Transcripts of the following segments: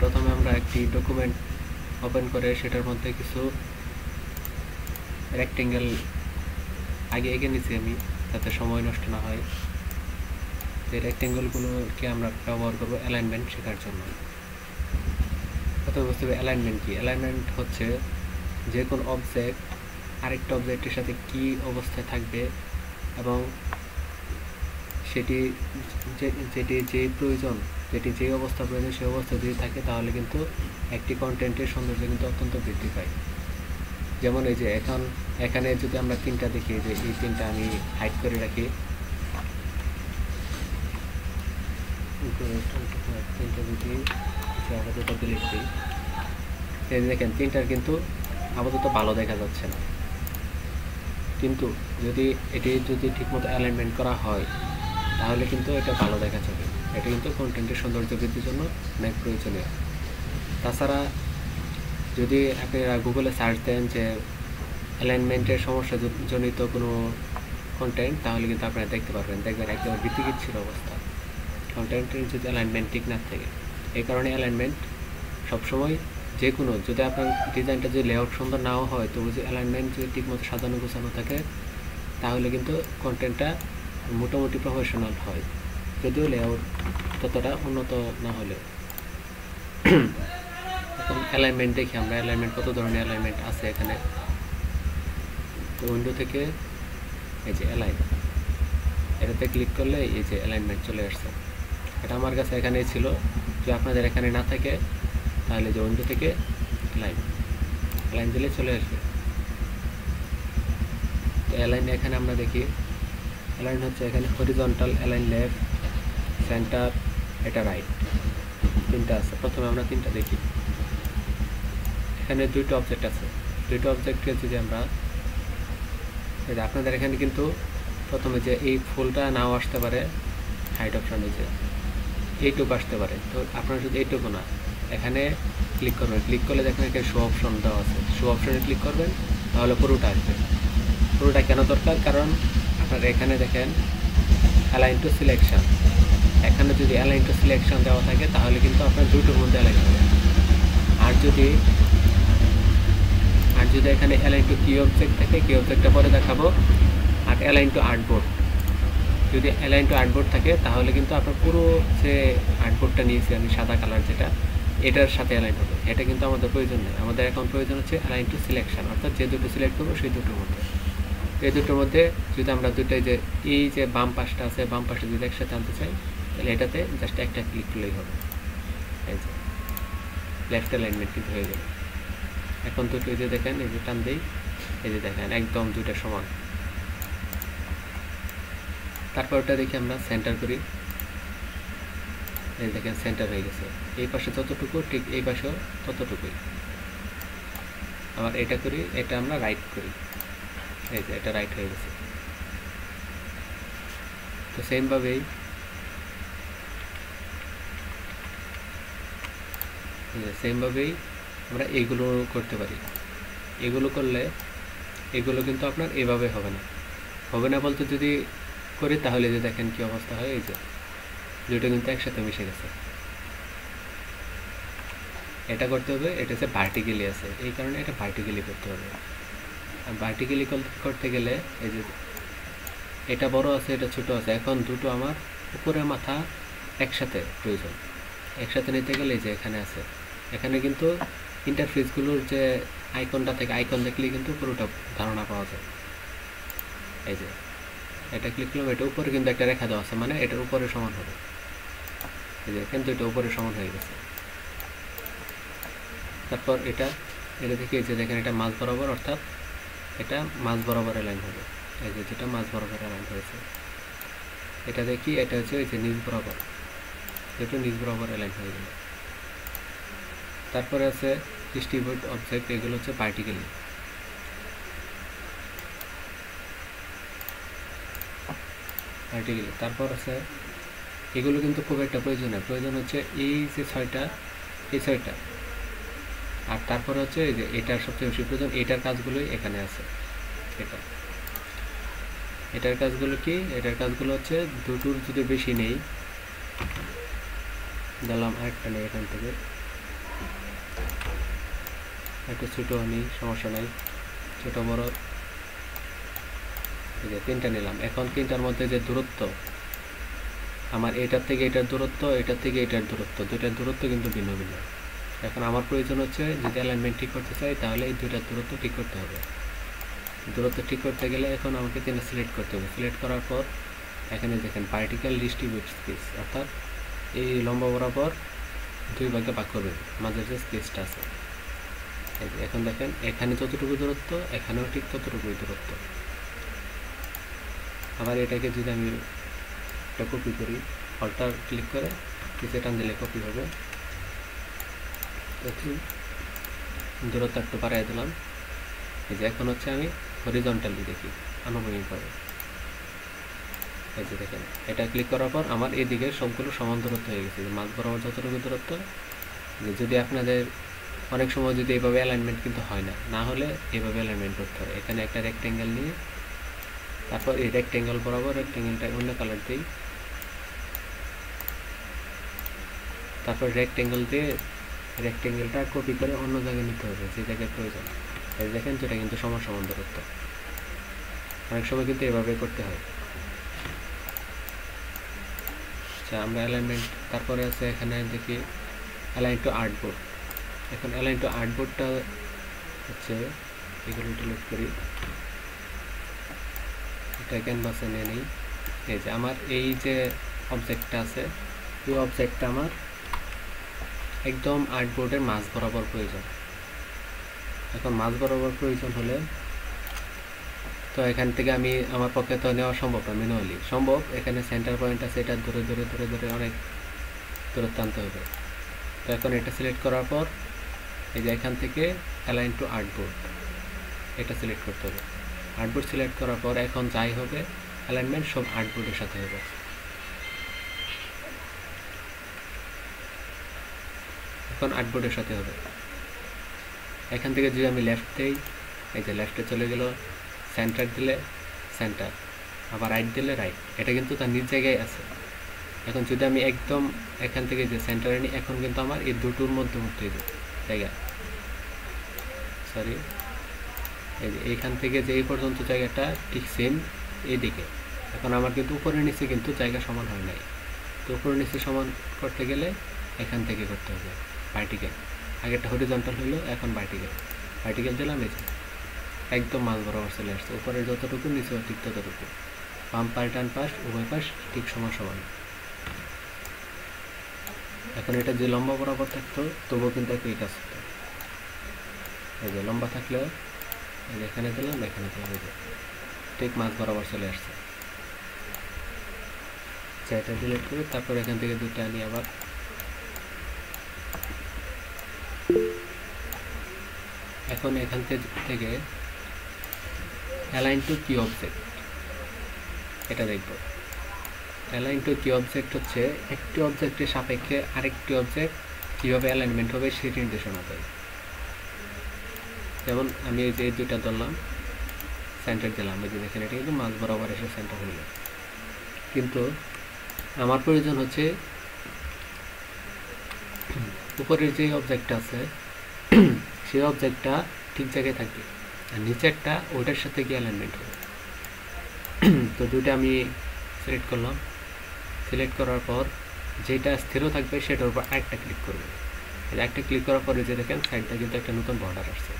প্রথমে আমরা একটি ডকুমেন্ট ওপেন করে সেটার মধ্যে কিছু রেক্টেঙ্গেল আগে এঁকে নিচ্ছি আমি, যাতে সময় নষ্ট না হয়। এই রেক্টেঙ্গেলগুলোকে আমরা ব্যবহার করবো অ্যালাইনমেন্ট শেখার জন্য। প্রথমে বুঝতে হবে অ্যালাইনমেন্ট কি। অ্যালাইনমেন্ট হচ্ছে যে কোনো অবজেক্ট আরেকটা অবজেক্টের সাথে কি অবস্থায় থাকবে এবং যেটি যেই প্রয়োজন, যেটি যেই অবস্থা প্রয়োজন সেই অবস্থা যদি থাকে তাহলে কিন্তু একটি কন্টেন্টের সৌন্দর্য কিন্তু অত্যন্ত বৃদ্ধি পায়। যেমন এই যে এখানে যদি আমরা তিনটা দেখি, যে এই তিনটা আমি হাইড করে রাখি, তিনটা যদি আপাতত ডিলিট দিই, এই দেখেন তিনটার কিন্তু আপাতত ভালো দেখা যাচ্ছে না, কিন্তু এটি যদি ঠিকমতো অ্যালাইনমেন্ট করা হয় তাহলে কিন্তু এটা ভালো দেখা যাবে। এটা কিন্তু কন্টেন্টের সৌন্দর্য বৃদ্ধির জন্য অনেক প্রয়োজনীয়। তাছাড়া যদি আপনারা গুগলে সার্চ দেন যে অ্যালাইনমেন্টের সমস্যা জনিত কোনো কন্টেন্ট, তাহলে কিন্তু আপনারা দেখবেন একেবারে বিতিকিচ্ছির অবস্থা, কন্টেন্টের যদি অ্যালাইনমেন্ট ঠিক না থাকে। এই কারণে অ্যালাইনমেন্ট সবসময় যে কোনো, যদি আপনার ডিজাইনটা যদি লেআউট সুন্দর নাও হয়, তবু যদি অ্যালাইনমেন্ট যদি ঠিকমতো সাজানো গোছানো থাকে তাহলে কিন্তু কন্টেন্টটা মোটামুটি প্রফেশনাল হয়, যদিও লেআউট ততটা উন্নত না হলেও। এখন অ্যালাইনমেন্ট দেখি আমরা, অ্যালাইনমেন্ট কত ধরনের অ্যালাইনমেন্ট আছে এখানে। তো উইন্ডো থেকে এই যে অ্যালাইন, এটাতে ক্লিক করলে এই যে অ্যালাইনমেন্ট চলে আসছে। এটা আমার কাছে এখানেই ছিল, যদি আপনাদের এখানে না থাকে তাহলে যে উইন্ডো থেকে অ্যালাইন দিলে চলে আসবে। তো অ্যালাইন এখানে আমরা দেখি, অ্যালাইন হচ্ছে এখানে হরিজন্টাল, অ্যালাইন লেফট, সেন্টার, এটা রাইট, তিনটা আছে। প্রথমে আমরা তিনটা দেখি। এখানে দুইটা অবজেক্ট আছে, দুইটা অবজেক্টকে যদি আমরা, আপনাদের এখানে কিন্তু প্রথমে যে এই ফুলটা নাও আসতে পারে, হাইট অপশানে যে এইটুকু আসতে পারে। তো আপনারা শুধু এইটুকু না, এখানে ক্লিক করবেন, ক্লিক করলে দেখেন এখানে শো অপশন দেওয়া আছে, শো অপশনে ক্লিক করবেন তাহলে পুরোটা আসবে। পুরোটা কেন দরকার? কারণ আপনারা এখানে দেখেন অ্যালাইন টু সিলেকশন, এখানে যদি অ্যালাইন টু সিলেকশন দেওয়া থাকে তাহলে কিন্তু আপনার দুটোর মধ্যে অ্যালাইন হবে। আর যদি এখানে অ্যালাইন টু কি অবজেক্ট থাকে, কি অবজেক্টটা পরে দেখাবো, আর অ্যালাইন টু আর্টবোর্ড, যদি অ্যালাইন টু আর্টবোর্ড থাকে তাহলে কিন্তু আপনার পুরো যে আর্টবোর্ডটা নিয়েছি আমি সাদা কালার যেটা, এটার সাথে অ্যালাইন হবে। এটা কিন্তু আমাদের প্রয়োজন নেই, আমাদের এখন প্রয়োজন হচ্ছে অ্যালাইন টু সিলেকশন, অর্থাৎ যে দুটো সিলেক্ট করবো সেই দুটোর মধ্যে। এই দুটোর মধ্যে যদি আমরা দুটোই যে এই যে বাম পাশটা আছে, বাম পাশে যদি একসাথে আনতে চাই তাহলে এটাতে জাস্ট একটা ক্লিক করলেই হবে। এই যে লেফট অ্যালাইনমেন্ট কিন্তু হয়ে যাবে। এখন দুটো এই যে দেখেন, এই যে টান দিই, এই যে দেখেন একদম দুইটা সমান। তারপর ওটা দেখি আমরা সেন্টার করি, এই দেখেন সেন্টার হয়ে গেছে। এই পাশে যতটুকু ঠিক এই পাশেও ততটুকুই। আবার এটা করি, এটা আমরা রাইট করি, এই যে এটা রাইট হয়ে গেছে। তো সেমভাবেই আমরা এইগুলো করতে পারি। এগুলো করলে এগুলো কিন্তু আপনার এভাবে হবে না বলতে যদি করি তাহলে যে দেখেন কি অবস্থা হয়, এই যে দুটো কিন্তু একসাথে মিশে গেছে। এটা করতে হবে, এটা হচ্ছে ভার্টিক্যালি আছে, এই কারণে এটা ভার্টিক্যালি করতে হবে। আর ভার্টিক্যালি করতে গেলে এই যে এটা বড় আছে, এটা ছোট আছে, এখন দুটো আমার উপরে মাথা একসাথে প্রয়োজন। একসাথে নিতে গেলে এই যে এখানে আছে, এখানে কিন্তু ইন্টারফেসগুলোর যে আইকনটা থেকে, আইকন দেখলে কিন্তু পুরোটা ধারণা পাওয়া যায়। এই যে এটা ক্লিক করলাম, এটা উপরে কিন্তু একটা রেখা দেওয়া আছে, মানে এটার উপরে সমান হবে। এই যে কিন্তু এটা উপরে সমান হয়ে গেছে। তারপর এটা দেখি, এই যে দেখেন এটা মাঝ বরাবর, অর্থাৎ এটা মাঝ বরাবর অ্যালাইন হবে। এই যে যেটা মাঝ বরাবর অ্যালাইন হয়েছে, এটা দেখি এটা হচ্ছে এই যে নিচ বরাবর, যেটা নিচ বরাবর অ্যালাইন হয়ে গেল। তারপরে আছে ডিস্ট্রিবিউট অবজেক্ট, এগুলো হচ্ছে ভার্টিক্যালি। তারপর আছে এগুলো কিন্তু খুব একটা প্রয়োজন হচ্ছে এই যে ছয়টা, এই ছয়টা। আর তারপরে হচ্ছে এই যে এটার সবচেয়ে বেশি প্রয়োজন, এটার কাজগুলোই এখানে আছে। এটার কাজগুলো কি? এটার কাজগুলো হচ্ছে দুটোর যদি বেশি নেই, দিলাম আরেকটা নেই এখান থেকে, একটু ছোটো আনি, সমস্যা নাই, ছোটো বড় এই যে 3টা নিলাম। এখন 3টার মধ্যে যে দূরত্ব, আমার এটার থেকে এটার দূরত্ব, এটার থেকে এটার দূরত্ব, দুইটার দূরত্ব কিন্তু ভিন্ন ভিন্ন। এখন আমার প্রয়োজন হচ্ছে যদি অ্যালাইনমেন্ট ঠিক করতে চাই তাহলে এই দুইটার দূরত্ব ঠিক করতে হবে। দূরত্ব ঠিক করতে গেলে এখন আমাকে 3টা সিলেক্ট করতে হবে। সিলেক্ট করার পর এখানে দেখেন ভার্টিক্যাল ডিস্ট্রিবিউট স্পেস, অর্থাৎ এই লম্বা বরাবর 2 ভাগে ভাগ করবে মাঝের যে স্পেসটা আছে। এখন দেখেন এখানে যতটুকু দূরত্ব, এখানেও ঠিক ততটুকুই দূরত্ব। আবার এটাকে যদি আমি এটা কপি করি, অল্টার ক্লিক করে নিচে টান দিলে কপি হবে। দূরত্ব একটু বাড়াই দিলাম। এই যে এখন হচ্ছে আমি হরিজন্টালি দেখি আনুভূমিকভাবে। এই যে দেখেন এটা ক্লিক করার পর আমার এদিকে সবগুলো সমান দূরত্ব হয়ে গেছে, মাঝ বরাবর যতটুকু দূরত্ব। যদি আপনাদের অনেক সময় যদি এইভাবে অ্যালাইনমেন্ট কিন্তু হয় না, না হলে এইভাবে অ্যালাইনমেন্ট করতে হবে। এখানে একটা রেক্টেঙ্গেল নিয়ে তারপর এই রেক্টেঙ্গেল বরাবর রেক্টেঙ্গেলটা অন্য কালার দিই, তারপর রেক্টেঙ্গেল দিয়ে রেক্টেঙ্গেলটা কপি করে অন্য জায়গায় নিতে হবে যে জায়গায় প্রয়োজন। এই দেখেন যেটা কিন্তু সমান সমান দূরত্ব। অনেক সময় কিন্তু এভাবে করতে হয়। আচ্ছা, আমরা অ্যালাইনমেন্ট তারপরে আছে এখানে দেখি অ্যালাইন টু আর্টবোর্ড। এখন অ্যালাইন টু আর্টবোর্ডটা হচ্ছে এগুলো ডিলিট করি, এটা ক্যানভাসে নিয়ে নিই। এই যে আমার এই যে অবজেক্টটা আছে, এই অবজেক্টটা আমার একদম আর্টবোর্ডের মাঝ বরাবর প্রয়োজন। এখন মাঝ বরাবর প্রয়োজন হলে তো এখান থেকে আমি আমার পক্ষে তো নেওয়া সম্ভব না, ম্যানুয়ালি সম্ভব। এখানে সেন্টার পয়েন্ট আছে, এটা ধরে ধরে ধরে ধরে অনেক দূরত্ব আনতে হবে। তো এখন এটা সিলেক্ট করার পর এই যে এখান থেকে অ্যালাইন টু আর্টবোর্ড এটা সিলেক্ট করতে হবে। আর্টবোর্ড সিলেক্ট করার পর এখন যাই হবে অ্যালাইনমেন্ট সব আর্টবোর্ডের সাথে হবে। এখন আর্টবোর্ডের সাথে হবে। এখান থেকে যদি আমি লেফট দিই, এই যে লেফটে চলে গেল, সেন্টার দিলে সেন্টার, আবার রাইট দিলে রাইট, এটা কিন্তু তার নিজ জায়গায় আছে। এখন যদি আমি একদম এখান থেকে যে সেন্টারে নিই, এখন কিন্তু আমার এই দুটোর মধ্যবর্তী জায়গা, সরি এই যে এইখান থেকে যে এই পর্যন্ত জায়গাটা ঠিক সেম এইদিকে। এখন আমার কিন্তু উপরে নিচে কিন্তু জায়গা সমান হয় নাই। তো উপরে নিচে সমান করতে গেলে এখান থেকে করতে হবে ভার্টিক্যাল। আগেরটা হরিজন্টাল হইলো, এখন ভার্টিক্যাল। ভার্টিক্যাল দিলাম, এই যে একদম মাঝ বরাবর চলে আসছে। উপরে যতটুকু নিচেও ঠিক ততটুকু, বাম পাশ ডান পাশ উভয় পাশ ঠিক সমান সমান। এখন এটা যে লম্বা বরাবর থাকতো তবুও কিন্তু একই কাজ হতো। এই যে লম্বা থাকলেও এই যে এখানে দিলাম, এখানে দিলাম, এই যে ঠিক মাঝ বরাবর চলে আসছে। এটা ডিলিট করি, তারপর এখান থেকে দুটো আনি আবার। এখন এখান থেকে অ্যালাইন টু কি অবজেক্ট এটা দেখব। অ্যালাইন টু কি অবজেক্ট হচ্ছে একটি অবজেক্টের সাপেক্ষে আরেকটি অবজেক্ট কীভাবে অ্যালাইনমেন্ট হবে সেই নির্দেশনা দেয়। যেমন আমি এই যে দুইটা ধরলাম, সেন্টার দিলাম, এই যে দেখেন এটা কিন্তু মাঝ বরাবর এসে সেন্টার হইল। কিন্তু আমার প্রয়োজন হচ্ছে উপরের যে অবজেক্টটা আছে সেই অবজেক্টটা ঠিক জায়গায় থাকবে, আর নিচেরটা ওইটার সাথে গিয়ে অ্যালাইনমেন্ট হবে। তো দুইটা আমি সিলেক্ট করলাম। সিলেক্ট করার পর যেটা স্থির থাকবে সেটার উপর একটা ক্লিক করবে। একটা ক্লিক করার পরে যে দেখেন সাইডটা কিন্তু একটা নতুন বর্ডার আসছে।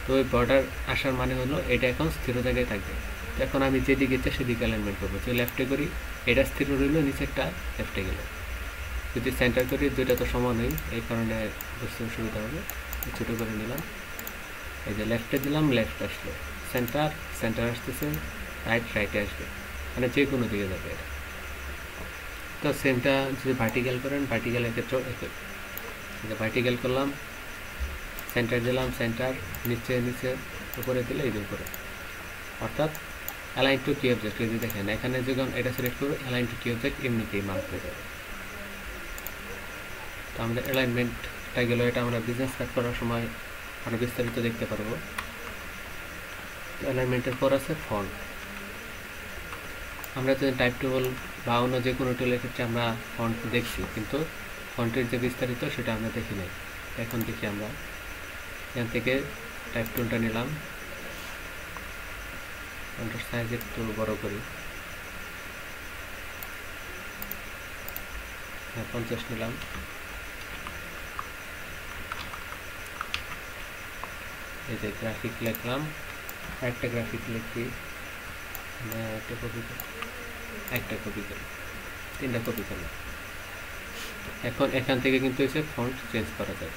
তো ওই বর্ডার আসার মানে হলো এটা এখন স্থির জায়গায় থাকবে। তো এখন আমি যেদিকে ইচ্ছে সেদিকে অ্যালাইনমেন্ট করবো। যদি লেফটে করি এটা স্থির রইল, নিচেরটা লেফটে গেল। যদি সেন্টার করি দুইটা তো সমানই, এই কারণে বুঝতে সুবিধা হবে। ছোটো করে নিলাম, এই যে লেফটে দিলাম, লেফট আসলো, সেন্টার সেন্টার আসতেছে, রাইট রাইটে আসবে, মানে যে কোনো দিকে যাবে এটা। তো সেমটা যদি ভার্টিক্যাল করেন, ভার্টিক্যালের ক্ষেত্রেও ভার্টিক্যাল করলাম, সেন্টার দিলাম, সেন্টার নিচে নিচে উপরে দিলে এই উপরে, অর্থাৎ অ্যালাইন টু কি অবজেক্ট। যদি দেখেন এখানে যখন এটা সিলেক্ট করবো অ্যালাইন টু কি অবজেক্ট এমনিতেই মার্ক হয়ে যাবে। তো আমাদের অ্যালাইনমেন্টটা গেল। এটা আমরা বিজনেস কার্ড করার সময় আরও বিস্তারিত দেখতে পারবো। অ্যালাইনমেন্টের পর আছে ফন্ট। আমরা যদি টাইপ টেবল বা অন্য যে কোনো টুলের ক্ষেত্রে আমরা ফন্ট দেখছি, কিন্তু ফন্টের যে বিস্তারিত সেটা আমরা দেখি নাই। এখন দেখি আমরা এখান থেকে টাইপ টুলটা নিলাম, ফন্টের সাইজ একটু বড় করি, 50 নিলাম। এই যে গ্রাফিক লিখলাম, একটা গ্রাফিক লিখি, একটা কপি করি, তিনটা কপি করলাম। এখন এখান থেকে কিন্তু এসে ফন্ট চেঞ্জ করা যায়।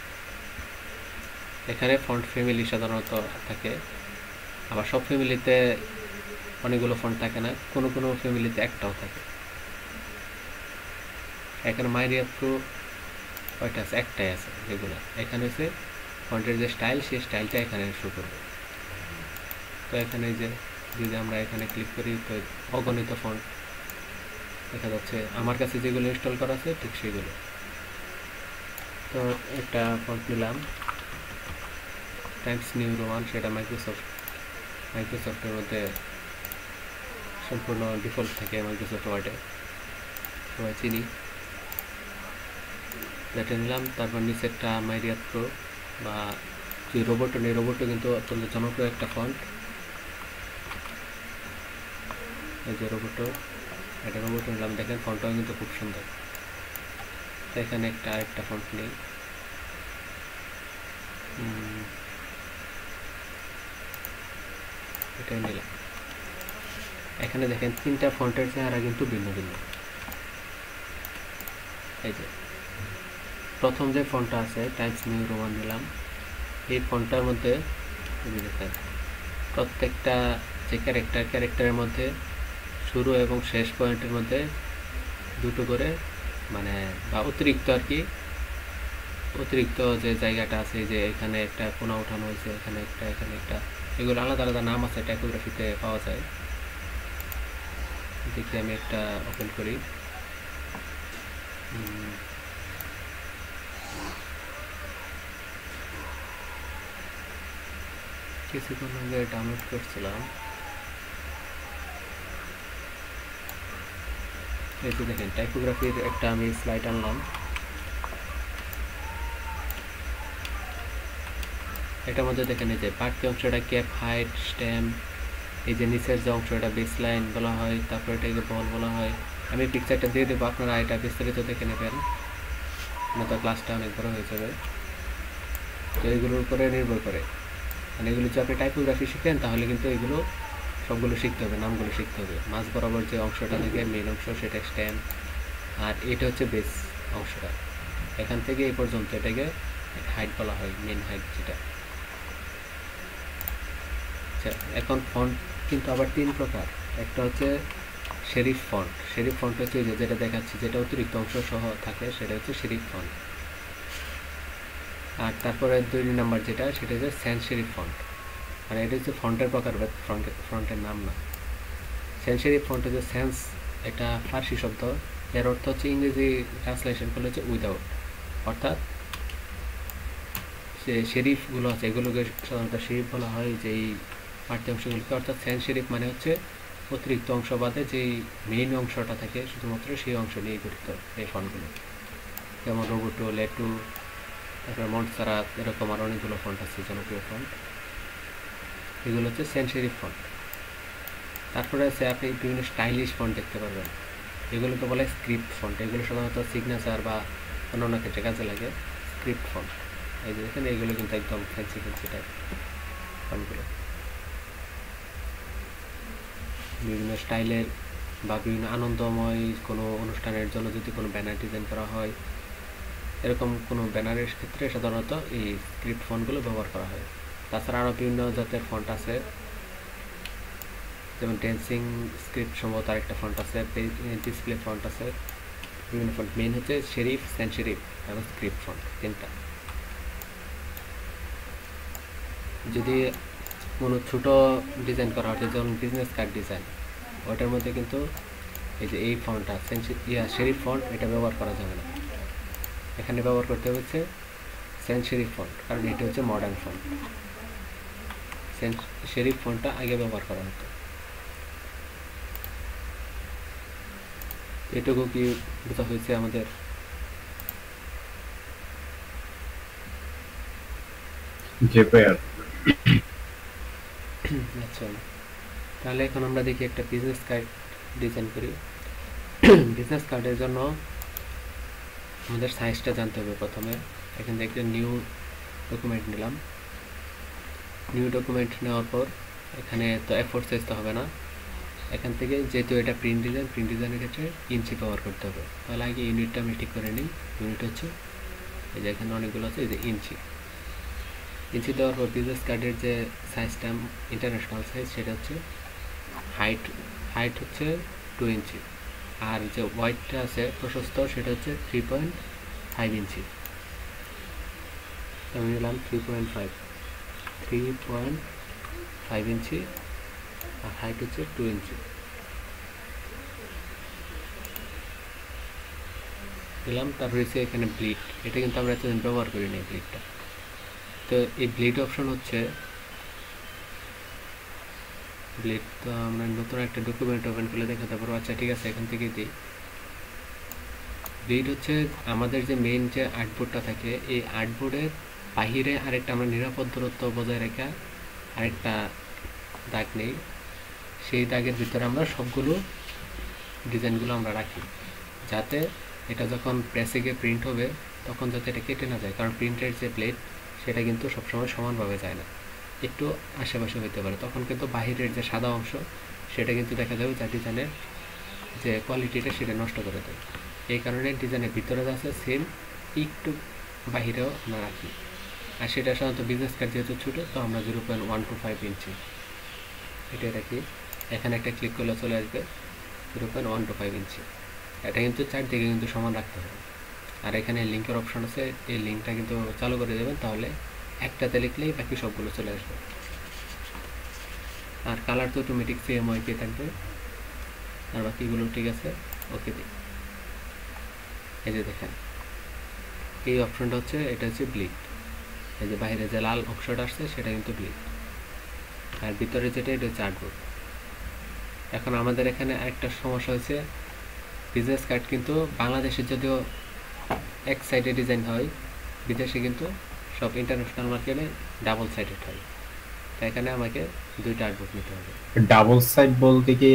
এখানে ফন্ট ফ্যামিলি সাধারণত থাকে, আবার সব ফ্যামিলিতে অনেকগুলো ফন্ট থাকে না, কোনো কোনো ফ্যামিলিতে একটাও থাকে। এখানে মাইরিয়া প্রো কয়টা আছে? একটাই আছে রেগুলার। এখানে হচ্ছে ফন্টের যে স্টাইল, সেই স্টাইলটা এখানে শো করবে। তো এখানে যে যদি আমরা এখানে ক্লিক করি তো অগণিত ফন্ট দেখা যাচ্ছে। আমার কাছে যেগুলো ইনস্টল করা আছে ঠিক সেগুলো। তো একটা ফন্ট নিলাম টাইমস নিউ রোমান, সেটা মাইক্রোসফটের মধ্যে সম্পূর্ণ ডিফল্ট থাকে, মাইক্রোসফট ওয়ার্ডে সবাই চিনি। এটা নিলাম। তারপর নিচে একটা মাইরিয়া প্রো বা যে রোবটও নেই, রোবটও কিন্তু অত্যন্ত জনপ্রিয় একটা ফন্ট। এই যে রোবটও, এটা রোবটও নিলাম। দেখেন ফন্টটাও কিন্তু খুব সুন্দর। এখানে আরেকটা ফন্ট নেই, এটাই নিলাম। এখানে দেখেন তিনটা ফন্টের চেহারা কিন্তু ভিন্ন ভিন্ন। এই যে প্রথম যে ফন্টটা আছে টাইমস নিউ রোমান নিলাম, এই ফন্টটার মধ্যে দেখেন প্রত্যেকটা যে ক্যারেক্টারের মধ্যে শুরু এবং শেষ পয়েন্টের মধ্যে দুটো করে মানে বা অতিরিক্ত আর কি, অতিরিক্ত যে জায়গাটা আছে, যে এখানে একটা কোণা উঠানো হয়েছে, এখানে একটা, এগুলো আলাদা আলাদা নাম আছে, টাইপোগ্রাফিতে পাওয়া যায়। দেখি আমি একটা ওপেন করি। কিছুক্ষণ আগে ডাউনলোড করছিলাম। এই যে দেখেন টাইপোগ্রাফির একটা আমি স্লাইড আনলাম। এটার মধ্যে দেখেন এই যে বাড়তি অংশটা ক্যাপ, হাইট, স্ট্যাম্প, এই যে নিচের যে অংশ এটা বেস লাইন বলা হয়, তারপর এটাকে বল বলা হয়। আমি পিকচারটা দিয়ে দেবো, আপনারা এটা বিস্তারিত দেখে নেবেন, নয়তো ক্লাসটা অনেক বড় হয়ে যাবে। তো এগুলোর উপরে নির্ভর করে, মানে এগুলো যদি আপনি টাইপোগ্রাফি শিখেন তাহলে কিন্তু এগুলো সবগুলো শিখতে হবে, নামগুলো শিখতে হবে। মাঝ বরাবর যে অংশটা থেকে মেন অংশ সেটা স্ট্যাম্প, আর এটা হচ্ছে বেস অংশটা, এখান থেকে এই পর্যন্ত এটাকে হাইট বলা হয়, মেন হাইট যেটা। আচ্ছা, এখন ফন্ট কিন্তু আবার তিন প্রকার। একটা হচ্ছে শেরিফ ফন্ট। শেরিফ ফন্ট হচ্ছে যেটা দেখাচ্ছি, যেটা অতিরিক্ত অংশ সহ থাকে, সেটা হচ্ছে শেরিফ ফন্ট। আর তারপরে 2 নাম্বার যেটা, সেটা হচ্ছে স্যান্স শেরিফ ফন্ট। মানে এটা হচ্ছে ফন্টের প্রকার, ফন্টের নাম না। স্যান্স শেরিফ ফন্ট হচ্ছে স্যান্স, এটা ফার্সি শব্দ, এর অর্থ হচ্ছে ইংরেজি ট্রান্সলেশন করলে হচ্ছে উইদাউট, অর্থাৎ যে শেরিফগুলো আছে এগুলোকে সাধারণত শেরিফ বলা হয়, যেই বাড়তি অংশগুলোকে। অর্থাৎ স্যান্স শেরিফ মানে হচ্ছে অতিরিক্ত অংশ বাদে যেই মেইন অংশটা থাকে শুধুমাত্র সেই অংশ নিয়ে গঠিত এই ফন্টগুলো। যেমন রোবোটো, লেটু, তারপরে মন্টসারাত, এরকম আর অনেকগুলো ফন্ট আছে জনপ্রিয় ফন্ট, এগুলো হচ্ছে স্যান্স শেরিফ ফন্ট। তারপরে আছে আপনি বিভিন্ন স্টাইলিশ ফন্ট দেখতে পারবেন, এগুলোকে বলে স্ক্রিপ্ট ফন্ট। এগুলো সাধারণত সিগনেচার বা অন্যান্য ক্ষেত্রে কাজে লাগে। স্ক্রিপ্ট ফন্ট, এই যে দেখেন এইগুলো কিন্তু একদম ফ্যান্সি টাইপ ফন্টগুলো, বিভিন্ন স্টাইলের বা বিভিন্ন আনন্দময় কোনো অনুষ্ঠানের জন্য যদি কোনো ব্যানার ডিজাইন করা হয়, এরকম কোনো ব্যানারের ক্ষেত্রে সাধারণত এই স্ক্রিপ্ট ফন্টগুলো ব্যবহার করা হয়। তাছাড়া আরও বিভিন্ন জাতের ফন্ট আছে, যেমন ড্যান্সিং স্ক্রিপ্ট সম্ভবত আরেকটা ফন্ট আছে, ডিসপ্লে ফন্ট আছে, বিভিন্ন ফন্ট। মেইন হচ্ছে শেরিফ, স্যান্স শেরিফ এবং স্ক্রিপ্ট ফন্ট, তিনটা। যদি কোনো ছোটো ডিজাইন করা হচ্ছে, যেমন বিজনেস কার্ড ডিজাইন, ওটার মধ্যে কিন্তু এই যে এই ফন্টটা শেরিফ ফন্ট, এটা ব্যবহার করা যাবে না। এখানে ব্যবহার করতে হচ্ছে স্যান্স শেরিফ ফন্ট, কারণ এটা হচ্ছে মডার্ন ফন্ট। স্যান্স শেরিফ ফন্টটা আগে ব্যবহার করা হতো। এটুকু কি বোঝা হয়েছে আমাদের? জেপিআর। আচ্ছা, তাহলে এখন আমরা দেখি একটা বিজনেস কার্ড ডিজাইন করি। বিজনেস কার্ডের জন্য আমাদের সাইজটা জানতে হবে প্রথমে। এখান থেকে একটা নিউ ডকুমেন্ট নিলাম। নিউ ডকুমেন্ট নেওয়ার পর এখানে তো এফোর সাইজ তো হবে না, এখান থেকে যেহেতু এটা প্রিন্ট ডিজাইনের ক্ষেত্রে ইঞ্চি ব্যবহার করতে হবে। তাহলে আগে ইউনিটটা আমি ঠিক করে নিই। ইউনিট হচ্ছে এই যে এখানে অনেকগুলো আছে, এই যে ইঞ্চি। ইঞ্চি দেওয়ার পর বিজনেস কার্ডের যে সাইজটা ইন্টারন্যাশনাল সাইজ সেটা হচ্ছে হাইট হাইট হচ্ছে 2 ইঞ্চি, আর যে ওয়াইডটা আছে প্রশস্ত সেটা হচ্ছে 3.5 ইঞ্চি। আমি নিলাম 3.5 ইঞ্চি, আর হাইট হচ্ছে 2 ইঞ্চি দিলাম। তারপর হচ্ছে এখানে ব্লিড, এটা কিন্তু আমরা এতদিন ব্যবহার করি না ব্লিডটা। তো এই ব্লিড অপশন হচ্ছে, ব্লিড তো আমরা নতুন একটা ডকুমেন্ট ওপেন করলে দেখাতে পারবো। আচ্ছা ঠিক আছে, এখান থেকে দিই। ব্লিড হচ্ছে আমাদের যে মেইন যে আর্টবোর্ডটা থাকে, এই আর্টবোর্ডের বাহিরে আরেকটা আমরা নিরাপদ দূরত্ব বজায় রেখে আরেকটা দাগ নেই, সেই দাগের ভিতরে আমরা সবগুলো ডিজাইনগুলো আমরা রাখি, যাতে এটা যখন প্রেসে গিয়ে প্রিন্ট হবে তখন যাতে এটা কেটে না যায়। কারণ প্রিন্টের যে ব্লেড সেটা কিন্তু সবসময় সমানভাবে যায় না, একটু আশেপাশে হইতে পারে। তখন কিন্তু বাহিরের যে সাদা অংশ সেটা কিন্তু দেখা যাবে যা ডিজাইনের যে কোয়ালিটিটা সেটা নষ্ট করে দেয়। এই কারণে ডিজাইনের ভিতরে যা আছে সেম একটু বাহিরেও আমরা রাখি। আর সেটা সাধারণত বিজনেস কার্ড যেহেতু ছোটো, তো আমরা 0.125 ইঞ্চি এটাই রাখি। এখানে একটা ক্লিক করলে চলে আসবে 0.125 ইঞ্চি। এটা কিন্তু চারদিকে কিন্তু সমান রাখতে হবে। আর এখানে লিঙ্কের অপশন আছে, এই লিঙ্কটা কিন্তু চালু করে দেবেন, তাহলে একটাতে লিখলেই বাকি সবগুলো চলে আসবে। আর কালার তো অটোমেটিক সেম ওয়াইকে থাকবে, আর বাকিগুলো ঠিক আছে, ওকে দিই। এই যে দেখেন এই অপশনটা হচ্ছে, এটা হচ্ছে ব্লিড। এই যে বাইরে যে লাল অংশটা আসছে সেটা কিন্তু ব্লিড, আর ভিতরে যেটা এটা হচ্ছে আর্টবোর্ড। এখন আমাদের এখানে একটা সমস্যা হয়েছে, বিজনেস কার্ড কিন্তু বাংলাদেশে যদিও এক সাইডে ডিজাইন হয়, বিদেশে কিন্তু সব ইন্টারন্যাশনাল মার্কেটে ডাবল সাইডেড হয়। তাই এখানে আমাকে দুইটা আর্টবোর্ড নিতে হবে। ডাবল সাইড বলতে কি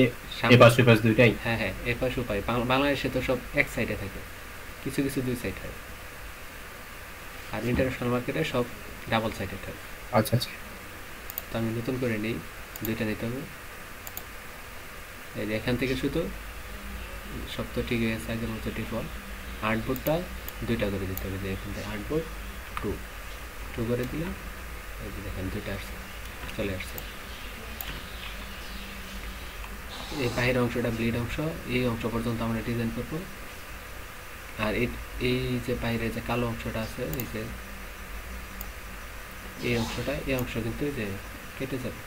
এপাশ এপাশ দুইটাই? হ্যাঁ হ্যাঁ, এপাশ উপায়। বাংলাদেশে তো সব এক সাইডে থাকে, কিছু কিছু দুই সাইড হয়, আর ইন্টারন্যাশনাল মার্কেটে সব ডাবল সাইডেড হয়। আচ্ছা আচ্ছা। তো আমি নতুন করে নিই, দুইটা নিতে হবে। এই যে এখান থেকে শুধু সব তো ঠিক হয়ে গেছে আগের মতো ডিফল্ট। আর্টবোর্ডটা দুইটা করে দিতে হবে, যে এখান থেকে আর্টবোর্ড টু টু করে দিলে এই যে দেখেন দুইটা আসছে, চলে আসছে। এই বাইরের অংশটা ব্লিড অংশ, এই অংশ পর্যন্ত আমরা ডিজাইন করব। আর এই যে বাইরে যে কালো অংশটা আছে, এই যে এই অংশটা, এই অংশ কিন্তু এই যে কেটে যাবে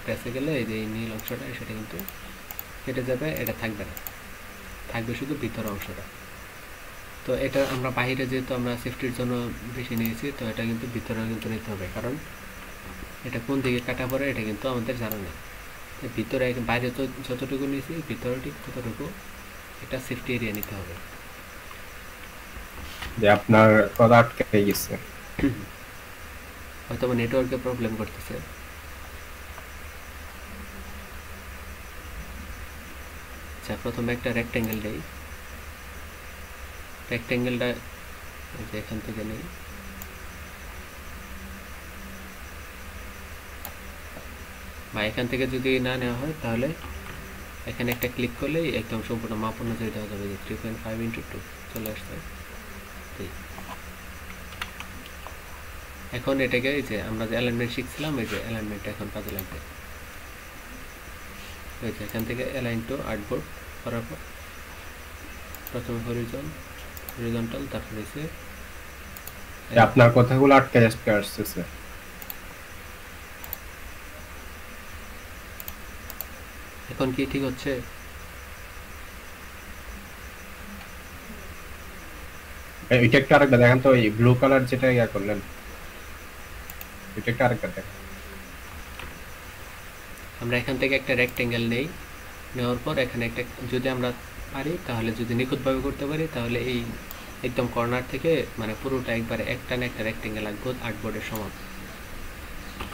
প্রেসে গেলে। এই যে এই নীল অংশটা সেটা কিন্তু কেটে যাবে, এটা থাকবে না, থাকবে শুধু ভিতর অংশটা। তো এটা আমরা বাইরে যেহেতু আমরা সেফটির জন্য বেশি নিয়েছি, তো এটা কিন্তু ভিতরেও কিন্তু নিতে হবে, কারণ এটা কোন দিকে কাটা পড়ে এটা কিন্তু আমাদের জানা নেই। ভিতরে বাইরে তো যতটুকু নিয়েছি ভিতরে ঠিক ততটুকু এটা সেফটি এরিয়া নিতে হবে। যে আপনার কথা আটকে গেছে। হয়তো নেটওয়ার্কে প্রবলেম করতেছে। আচ্ছা, প্রথমে একটা রেক্ট্যাঙ্গেল দেই। রেক্ট্যাঙ্গেলটা এখান থেকে নেই, বা এখান থেকে যদি না নেওয়া হয় তাহলে এখানে একটা ক্লিক করলেই একদম সম্পূর্ণ মাপ অনুযায়ী দেওয়া যাবে, যে 3.5x2 চলে আসছে। এখন এটাকে এই যে আমরা যে অ্যালাইনমেন্ট শিখছিলাম, এই যে অ্যালাইনমেন্টটা এখন কাজে লাগবে। ওই যে এখান থেকে অ্যালাইন টু আর্টবোর্ড করার পর প্রথমে হরিজন্টাল, তারপরে হচ্ছে আপনার কথাগুলো আটকে আটকে আসতেছে। এখন কি ঠিক হচ্ছে? এটা একটু আরেকটা দেখেন তো, এই ব্লু কালার যেটা ইয়া করলেন, এটা একটু আরেকটা দেখেন। আমরা এখান থেকে একটা রেক্ট্যাঙ্গেল নেই, নেওয়ার পর এখানে একটা, যদি আমরা পারি তাহলে, যদি নিখুঁতভাবে করতে পারি তাহলে এই একদম কর্নার থেকে মানে পুরোটা একবারে একটানে একটা রেক্টেঙ্গেল আঁকবো আর্টবোর্ডের সমান।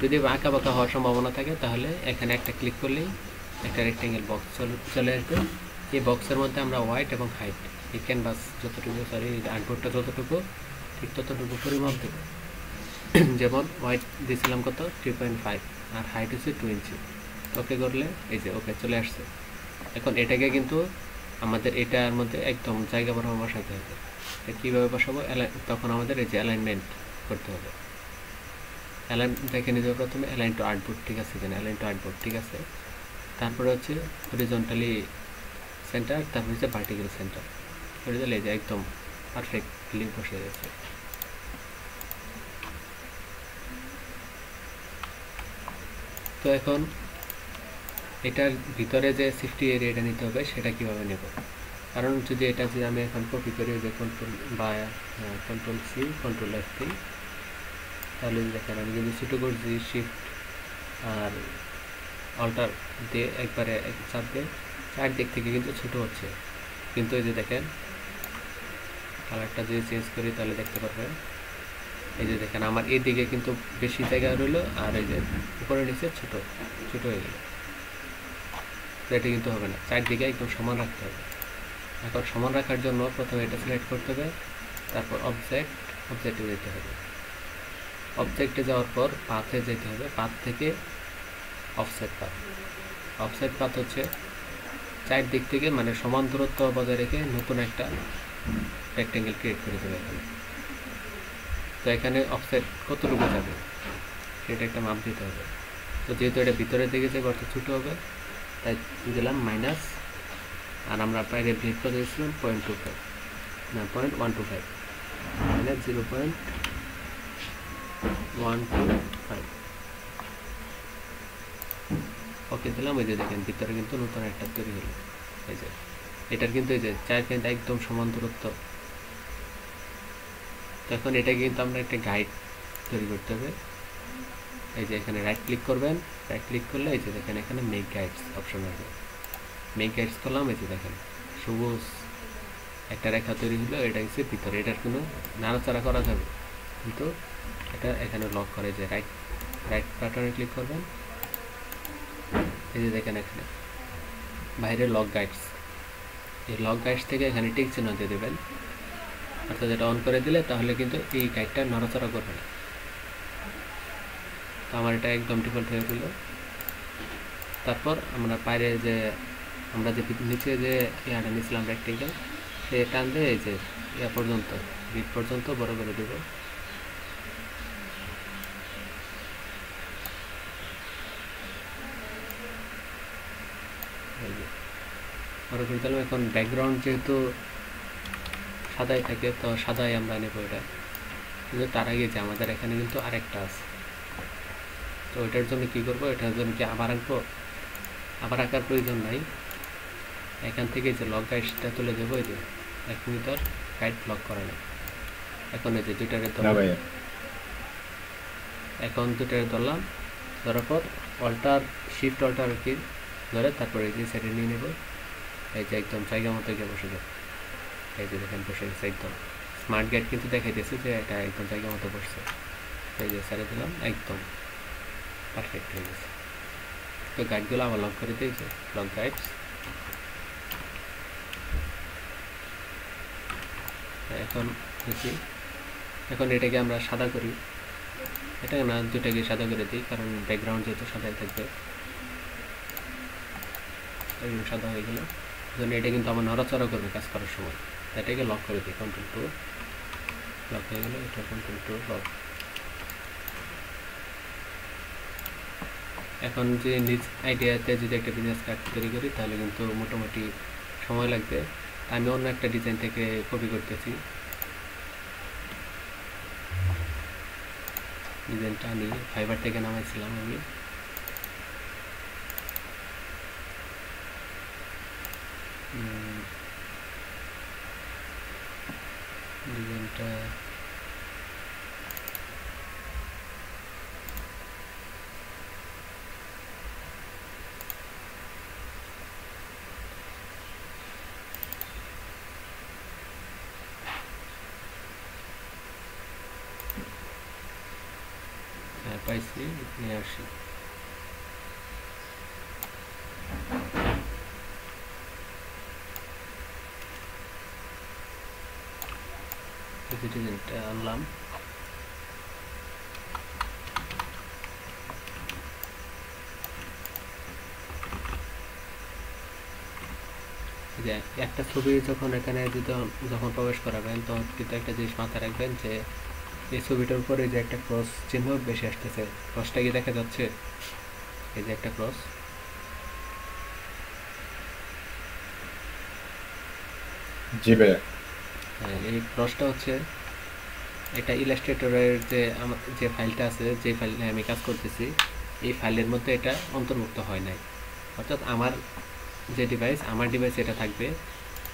যদি আঁকা বাঁকা হওয়ার সম্ভাবনা থাকে তাহলে এখানে একটা ক্লিক করলেই একটা রেক্টেঙ্গেল বক্স চলে আসবে। এই বক্সের মধ্যে আমরা হোয়াইট এবং হাইট, এই ক্যানভাস যতটুকু আর্টবোর্ডটা যতটুকু ঠিক ততটুকু পরিমাপ দেবো। যেমন হোয়াইট দিয়েছিলাম কত 3.5 আর হাইট হচ্ছে 2 ইঞ্চি। ওকে করলে এই যে ওকে চলে আসছে। এখন এটাকে কিন্তু আমাদের এটার মধ্যে একদম জায়গা বরাবর বসাতে হবে। কীভাবে বসাবো? তখন আমাদের এই যে অ্যালাইনমেন্ট করতে হবে। দেখে নিতে হবে প্রথমে অ্যালাইন টু আর্টবোর্ড, ঠিক আছে কিনা? অ্যালাইন টু আর্টবোর্ড ঠিক আছে। তারপরে হচ্ছে হরিজন্টালি সেন্টার, তারপরে হচ্ছে ভার্টিক্যাল সেন্টার করে দিলে এই যে একদম পারফেক্টলি বসে গেছে। তো এখন এটার ভিতরে যে সেফটি এরিয়াটা নিতে হবে সেটা কীভাবে নেব? কারণ যদি এটা যে আমি এখন কপি করি যে কন্ট্রোল বা কন্ট্রোল সি কন্ট্রোল F দিই, তাহলে দেখেন আমি যদি ছোটো করছি শিফট আর অল্টার দিয়ে একবারে চাপ দিয়ে চারদিক থেকে কিন্তু ছোটো হচ্ছে। কিন্তু এই যে দেখেন কালারটা যদি চেঞ্জ করি তাহলে দেখতে পারবেন এই যে দেখেন আমার এদিকে কিন্তু বেশি জায়গা রইলো আর এই যে উপরে নিচে ছোটো ছোটো হয়ে গেল। তো এটা কিন্তু হবে না, চারদিকে একদম সমান রাখতে হবে। এখন সমান রাখার জন্য প্রথমে এটা সিলেক্ট করতে হবে, তারপর অবজেক্টে যেতে হবে। অবজেক্টে যাওয়ার পর পাথে যেতে হবে, পাথ থেকে অফসেট পাথ হচ্ছে চারদিক থেকে মানে সমান দূরত্ব বজায় রেখে নতুন একটা রেক্টেঙ্গেল ক্রিয়েট করে দেবে এখানে। তো এখানে অফসেট কতটুকু যাবে সেটা একটা মাপ দিতে হবে। তো যেহেতু এটা ভিতরের দিকে যাবে অর্থাৎ ছোটো হবে, তাই দিলাম মাইনাস। আর আমরা বাইরে ব্লেড করে দিয়েছিলাম 0.25 না 0.125 মাইনাস 0.125। ওকে দিলাম। এই যে দেখেন ভিতরে কিন্তু নতুন একটা তৈরি হলো। এই যে এটার কিন্তু এই যে চার কিন্তু একদম সমান দূরত্ব। তখন এটা কিন্তু আমরা একটা গাইড তৈরি করতে হবে। এই যে এখানে রাইট ক্লিক করবেন, রাইট ক্লিক করলে এই যে দেখেন এখানে মেক গাইডস অপশন আসবে। মেক গাইডস করলাম, এই যে দেখেন সবুজ একটা রেখা তৈরি হলো। এটা হচ্ছে ভিতরে, এটার কোনো নাড়াচাড়া করা যাবে কিন্তু এটা এখানে লক করে। যে রাইট বাটনে ক্লিক করবেন, এই যে দেখেন এখানে বাইরে লক গাইডস। এই লক গাইডস থেকে এখানে টিক চিহ্ন দিয়ে দেবেন, অর্থাৎ এটা অন করে দিলে তাহলে কিন্তু এই গাইডটা নড়াচড়া করবে না। তো আমার এটা একদম ডিফল্ট হয়ে গেল। তারপর আমরা বাইরে যে আমরা যে নিচে যে ইয়াটা নিয়েছিলাম রেক্টেঙ্গেল, সে টান দিয়ে এই যে ইয়া পর্যন্ত বিট পর্যন্ত বড় করে দেব। বড় করে দিলাম। এখন ব্যাকগ্রাউন্ড যেহেতু সাদাই থাকে তো সাদাই আমরা নেব এটা। কিন্তু তার আগে যে আমাদের এখানে কিন্তু আরেকটা আছে, তো ওইটার জন্য কী করবো? এটার জন্য কি আবার আঁকবো? আবার আঁকার প্রয়োজন নাই। এখান থেকে যে লক গাইডটা তুলে দেবো, এই যে এখন তার গাইড লক করে না। এখন এই যে দুইটারে ধরলাম, এখন দুইটারে ধরলাম, ধরার পর শিফট অল্টার কি ধরে তারপরে এই যে সাইডে নিয়ে নেব। এই যে একদম জায়গা মতো গিয়ে বসে যাবে। এই যে দেখেন বসে গেছে একদম। স্মার্ট গাইড কিন্তু দেখাইতেছে যে এটা একদম জায়গা মতো বসছে। এই যে ছেড়ে দিলাম, একদম পারফেক্ট হয়ে গেছে। তো গাইডগুলো আবার লক করে দিয়েছে, লক গাইডস। এখন দেখি, এখন এটাকে আমরা সাদা করি। এটা না দুটাকে সাদা করে দিই, কারণ ব্যাকগ্রাউন্ড যেহেতু সাদাই থাকবে। সাদা হয়ে গেল, জন্য এটা কিন্তু আমার নড়াচড়া করবে কাজ করার সময়। এটাকে লক করে দিই, Ctrl+2 লক হয়ে গেল। এটা Ctrl+2 লক। এখন যে নিজ আইডিয়াতে যদি একটা বিজনেস কার্ড তৈরি করি তাহলে কিন্তু মোটামুটি সময় লাগবে। আমি অন্য একটা ডিজাইন থেকে কপি করতেছি। ডিজাইনটা আমি ফাইবার থেকে নামাইছিলাম আমি। ডিজাইনটা পাইছি, নিয়ে আসি। ডিজাইনটা আনলাম, যে একটা ছবি যখন এখানে যখন প্রবেশ করাবেন তখন কিন্তু একটা জিনিস মাথায় রাখবেন যে এই ছবিটার উপরে যে একটা ক্রস চিহ্ন বেশি আসতেছে, ক্রসটা কি দেখা যাচ্ছে? এই যে একটা ক্রস, জি ভাইয়া। হ্যাঁ, এই ক্রসটা হচ্ছে এটা ইলাস্ট্রেটরের যে ফাইলটা আছে, যে ফাইল নিয়ে আমি কাজ করতেছি, এই ফাইলের মধ্যে এটা অন্তর্ভুক্ত হয় নাই। অর্থাৎ আমার যে ডিভাইস, আমার ডিভাইস এটা থাকবে,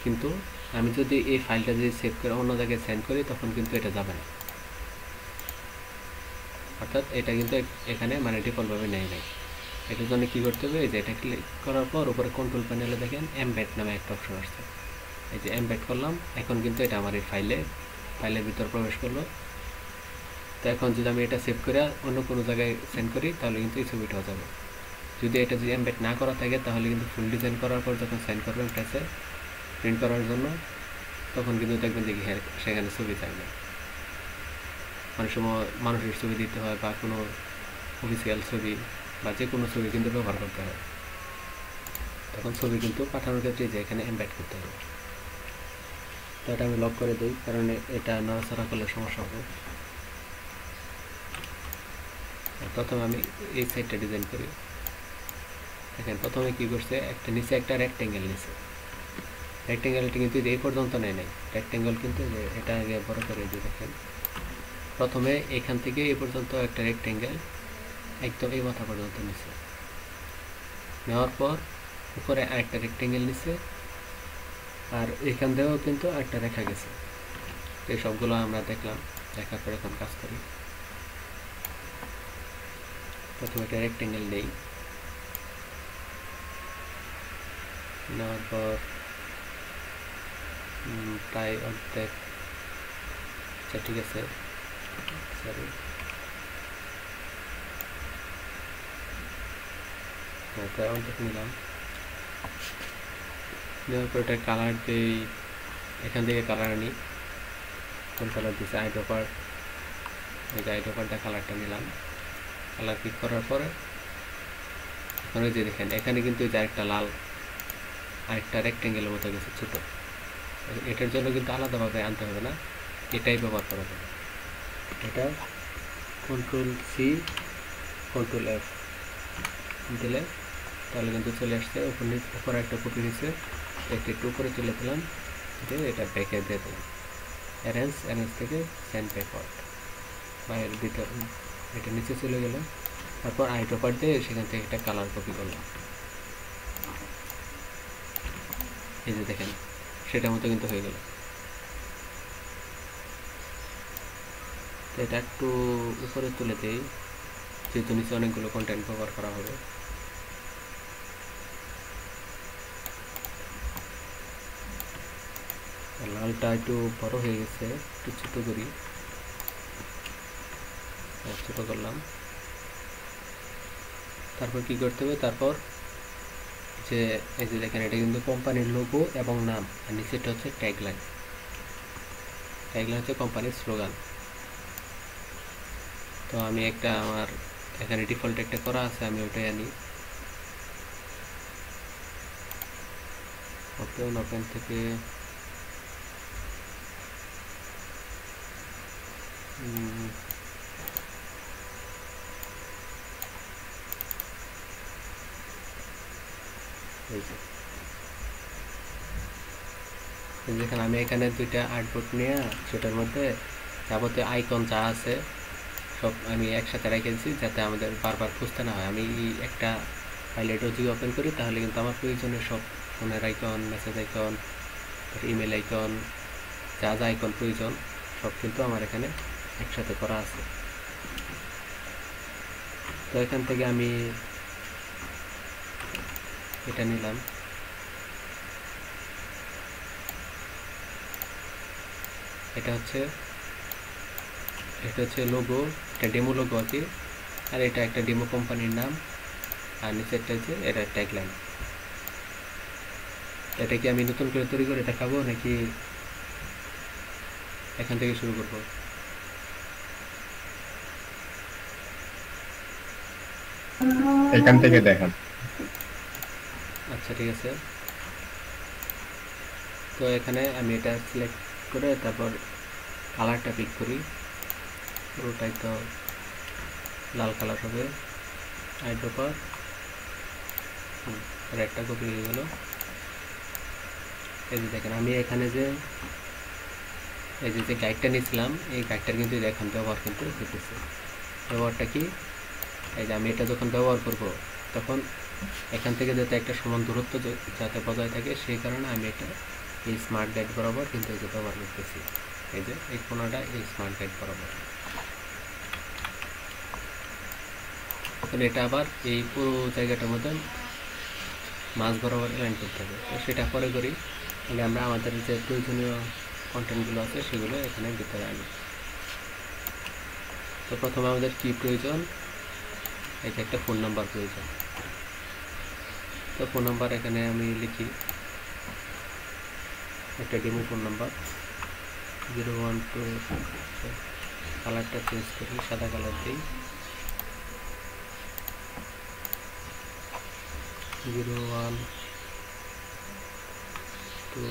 কিন্তু আমি যদি এই ফাইলটা যদি সেভ করে অন্য জায়গায় সেন্ড করি তখন কিন্তু এটা যাবে না। অর্থাৎ এটা কিন্তু এখানে মানে ডিফল্টভাবে নেয় নাই। এটার জন্য কী করতে হবে, এই যে এটা ক্লিক করার পর উপরে কন্ট্রোল প্যানেলে দেখেন এমবেড নামে একটা অপশন আসছে। এই যে এমবেড করলাম, এখন কিন্তু এটা আমার এই ফাইলের ভিতর প্রবেশ করলো। তো এখন যদি আমি এটা সেভ করে অন্য কোনো জায়গায় সেন্ড করি তাহলে কিন্তু এই ছবিটাও যাবে। যদি এটা যদি এমবেড না করা থাকে তাহলে কিন্তু ফুল ডিজাইন করার পর যখন সেন্ড করবেন প্রেসে প্রিন্ট করার জন্য, তখন কিন্তু দেখবেন দেখি হ্যাঁ সেখানে ছবি থাকবে। অনেক সময় মানুষের ছবি দিতে হয় বা কোনো অফিসিয়াল ছবি বা যে কোনো ছবি কিন্তু ব্যবহার করতে হয়, তখন ছবি কিন্তু পাঠানোর ক্ষেত্রে যে এখানে এমবেড করতে হবে। তো এটা আমি লক করে দিই, কারণ এটা নড়াচড়া করলে সমস্যা হবে। প্রথমে আমি এই সাইডটা ডিজাইন করি। দেখেন প্রথমে কী করছে, একটা নিচে একটা রেক্টেঙ্গেল নিচে, রেক্টেঙ্গেলটি কিন্তু এই পর্যন্ত নেয় নাই। রেক্টেঙ্গেল কিন্তু এটা আগে বড় করে দিয়ে দেখেন, প্রথমে এখান থেকে এই পর্যন্ত একটা রেক্টেঙ্গেল একদম এই মাথা পর্যন্ত নিচে নেওয়ার পর উপরে আরেকটা রেক্টেঙ্গেল নিচে, আর এখান থেকেও কিন্তু আরেকটা রেখা গেছে। এই সবগুলো আমরা দেখলাম, দেখার পর এখন কাজ করি। প্রথমে একটা রেক্টেঙ্গেল নেই, নেওয়ার পর প্রায় অর্ধেক, আচ্ছা ঠিক আছে, সরি, হ্যাঁ প্রায় অর্ধেক নিলাম। নেওয়ার পর এটা কালার দিই, এখান থেকে কালার আনি। কোন কালার দিচ্ছে? আইড্রপার, এই যে আইড্রপারটা কালারটা নিলাম। কালার পিক করার পরে এখন ওই যে দেখেন এখানে কিন্তু এই যে আরেকটা লাল আরেকটা রেক্টেঙ্গেলের মতো গেছে ছোটো, এটার জন্য কিন্তু আলাদাভাবে আনতে হবে না, এটাই ব্যবহার করা যাবে। এটা কন্ট্রোল সি কন্ট্রোল এফ দিলে তাহলে কিন্তু চলে আসছে। উপরে একটা কপি নিচ্ছে, একটু উপরে তুলে দিলাম, দিয়ে এটা ব্যাকে দিয়ে দিলাম। অ্যারেঞ্জ থেকে সেন্ড ব্যাকওয়ার্ড বাইরে দিতে, এটা নিচে চলে গেল। তারপর আইড্রপার দিয়ে সেখান থেকে একটা কালার কপি করলাম, এই যে দেখেন সেটার মতো কিন্তু হয়ে গেল। তো এটা একটু উপরে তুলে দিই, যেহেতু নিচে অনেকগুলো কন্টেন্ট ব্যবহার করা হবে। লালটা একটু বড় হয়ে গেছে, একটু ছোটো করি, ছোটো করলাম। তারপর কি করতে হবে, তারপর যে এই যে দেখেন এটা কিন্তু কোম্পানির লোগো এবং নাম, আর নিচেটা হচ্ছে ট্যাগলাইন। ট্যাগলাইন হচ্ছে কোম্পানির স্লোগান। তো আমি একটা আমার এখানে ডিফল্ট একটা করা আছে, আমি ওটাই আনি। ওপেন থেকে যেখানে আমি এখানে দুইটা আর্টবোর্ড নিয়ে সেটার মধ্যে যাবতীয় আইকন যা আছে সব আমি একসাথে রেখে দিচ্ছি, যাতে আমাদের বারবার খুঁজতে না হয়। আমি একটা ফাইলেটও যদি ওপেন করি তাহলে কিন্তু আমার প্রয়োজনীয় সব ফোনের icon, message icon, email icon, যা যা আইকন প্রয়োজন সব কিন্তু আমার এখানে একসাথে করা আছে। তো এখান থেকে আমি এটা নিলাম, এটা হচ্ছে লোগো, এটা ডেমো লোগো আর কি। আর এটা একটা ডেমো কোম্পানির নাম, আর নিচেরটা হচ্ছে এটা ট্যাগলাইন। এটা কি আমি নতুন করে তৈরি করে দেখাবো নাকি এখান থেকে শুরু করব? এখান থেকে দেখান। আচ্ছা ঠিক আছে, তো এখানে আমি এটা সিলেক্ট করে তারপর কালারটা পিক করি, পুরোটাই তো লাল কালার হবে। আইড্রপার রেডটা কপি হয়ে গেল। এই যে দেখেন আমি এখানে যে এই যে গাইডটা নিয়েছিলাম, এই গাইডটার কিন্তু এখন ব্যবহার কিন্তু হইতেছে। ব্যবহারটা কি, এই যে আমি এটা যখন ব্যবহার করব তখন এখান থেকে যাতে একটা সমান দূরত্ব যাতে বজায় থাকে, সেই কারণে আমি এটা এই স্মার্ট গাইড বরাবর কিন্তু এই যে ব্যবহার করতেছি। এই যে এই কোণাটা এই স্মার্ট গাইড বরাবর। এখন এটা আবার এই পুরো জায়গাটার মধ্যে মাঝ বরাবর অ্যালাইন করতে হবে, তো সেটা পরে করি। তাহলে আমরা আমাদের যে প্রয়োজনীয় কন্টেন্টগুলো আছে সেগুলো এখানে ভিতরে আনি। তো প্রথমে আমাদের কি প্রয়োজন, এই যে একটা ফোন নাম্বার প্রয়োজন। তো ফোন নাম্বার এখানে আমি লিখি একটা ডেমো ফোন নাম্বার 012। কালারটা চেঞ্জ করি, সাদা কালার দিই। 01 2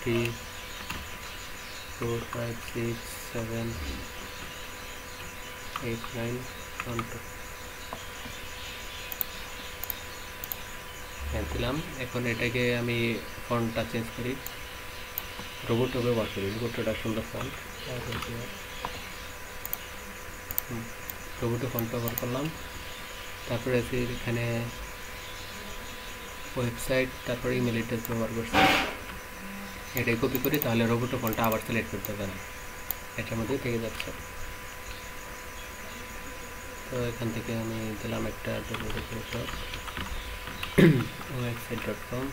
3 4 5 6 7 8 9 1 2 দিলাম। এখন এটাকে আমি ফন্টটা চেঞ্জ করি, রোবটো ব্যবহার করি, রোবটোটা সুন্দর ফন্ট। রোবটো ফন্ট ব্যবহার করলাম। তারপরে এখানে ওয়েবসাইট, তারপরে ইমেল অ্যাড্রেস ব্যবহার করছি। এটাই কপি করি, তাহলে রোবটো ফন্টটা আবার সিলেক্ট করতে হবে না, এটার মধ্যে থেকে যাচ্ছে। তো এখান থেকে আমি দিলাম একটা website.com।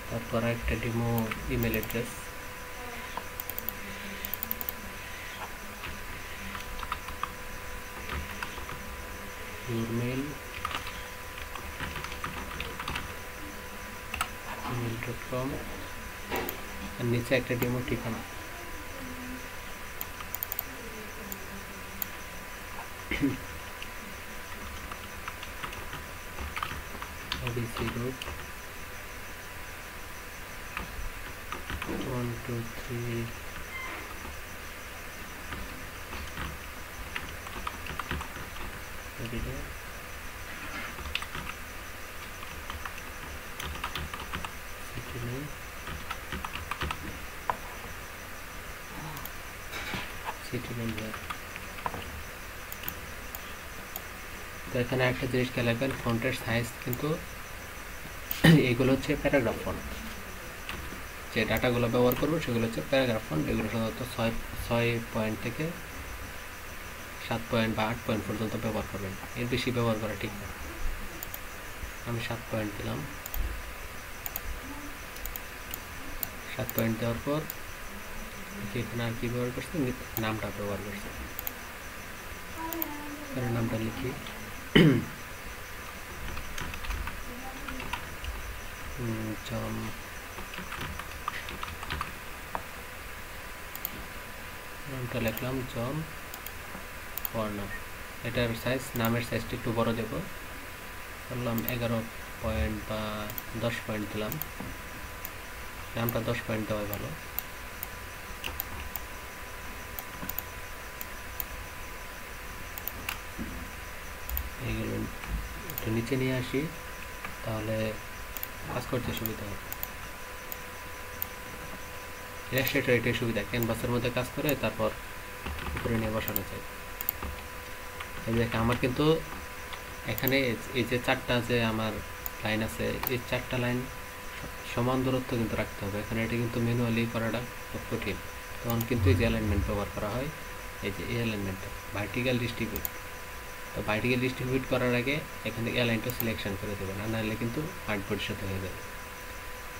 তারপর একটা ডেমো ইমেল অ্যাড্রেস, email.com, আর নিচে একটা ডেমো ঠিকানা। ABC root 1 2 3 city name. তো এখানে একটা জিনিস খেয়াল রাখবেন, ফন্টের সাইজ কিন্তু এইগুলো হচ্ছে প্যারাগ্রাফ ফন্ট। যে ডাটাগুলো ব্যবহার করবো সেগুলো হচ্ছে প্যারাগ্রাফ ফন্ট। এগুলো সাধারণত 6 পয়েন্ট থেকে 7 পয়েন্ট বা 8 পয়েন্ট পর্যন্ত ব্যবহার করবেন, এর বেশি ব্যবহার করা ঠিক না। আমি 7 পয়েন্ট দিলাম। 7 পয়েন্ট দেওয়ার পর এখানে আর কি ব্যবহার করছি, নামটা ব্যবহার করছি। নামটা লিখি জন। নামটা লিখলাম জন ওয়ার্নার। এটার সাইজ, নামের সাইজটা একটু বড় দেব, বললাম 11 পয়েন্ট বা 10 পয়েন্ট দিলাম। নামটা 10 পয়েন্ট দেওয়াই ভালো। এইগুলো একটু নিচে নিয়ে আসি, তাহলে কাজ করতে সুবিধা হবে। ইলাস্ট্রেটর এটাই সুবিধা, ক্যানভাসের মধ্যে কাজ করে তারপর উপরে নিয়ে বসানো যায়। এই দেখে আমার কিন্তু এখানে এই যে 4টা যে আমার লাইন আছে, এই 4টা লাইন সমান দূরত্ব কিন্তু রাখতে হবে। এখানে এটা কিন্তু ম্যানুয়ালি করাটা খুব কঠিন, তখন কিন্তু এই যে অ্যালাইনমেন্ট ব্যবহার করা হয়। এই যে এই অ্যালাইনমেন্টটা ভার্টিক্যাল ডিস্ট্রিবিউট, তো ভার্টিক্যাল ডিস্ট্রিবিউট করার আগে এখান থেকে অ্যালাইনটা সিলেকশন করে দেবেন, আর নাহলে কিন্তু হার্ডবোর্ডের সাথে হয়ে যাবে।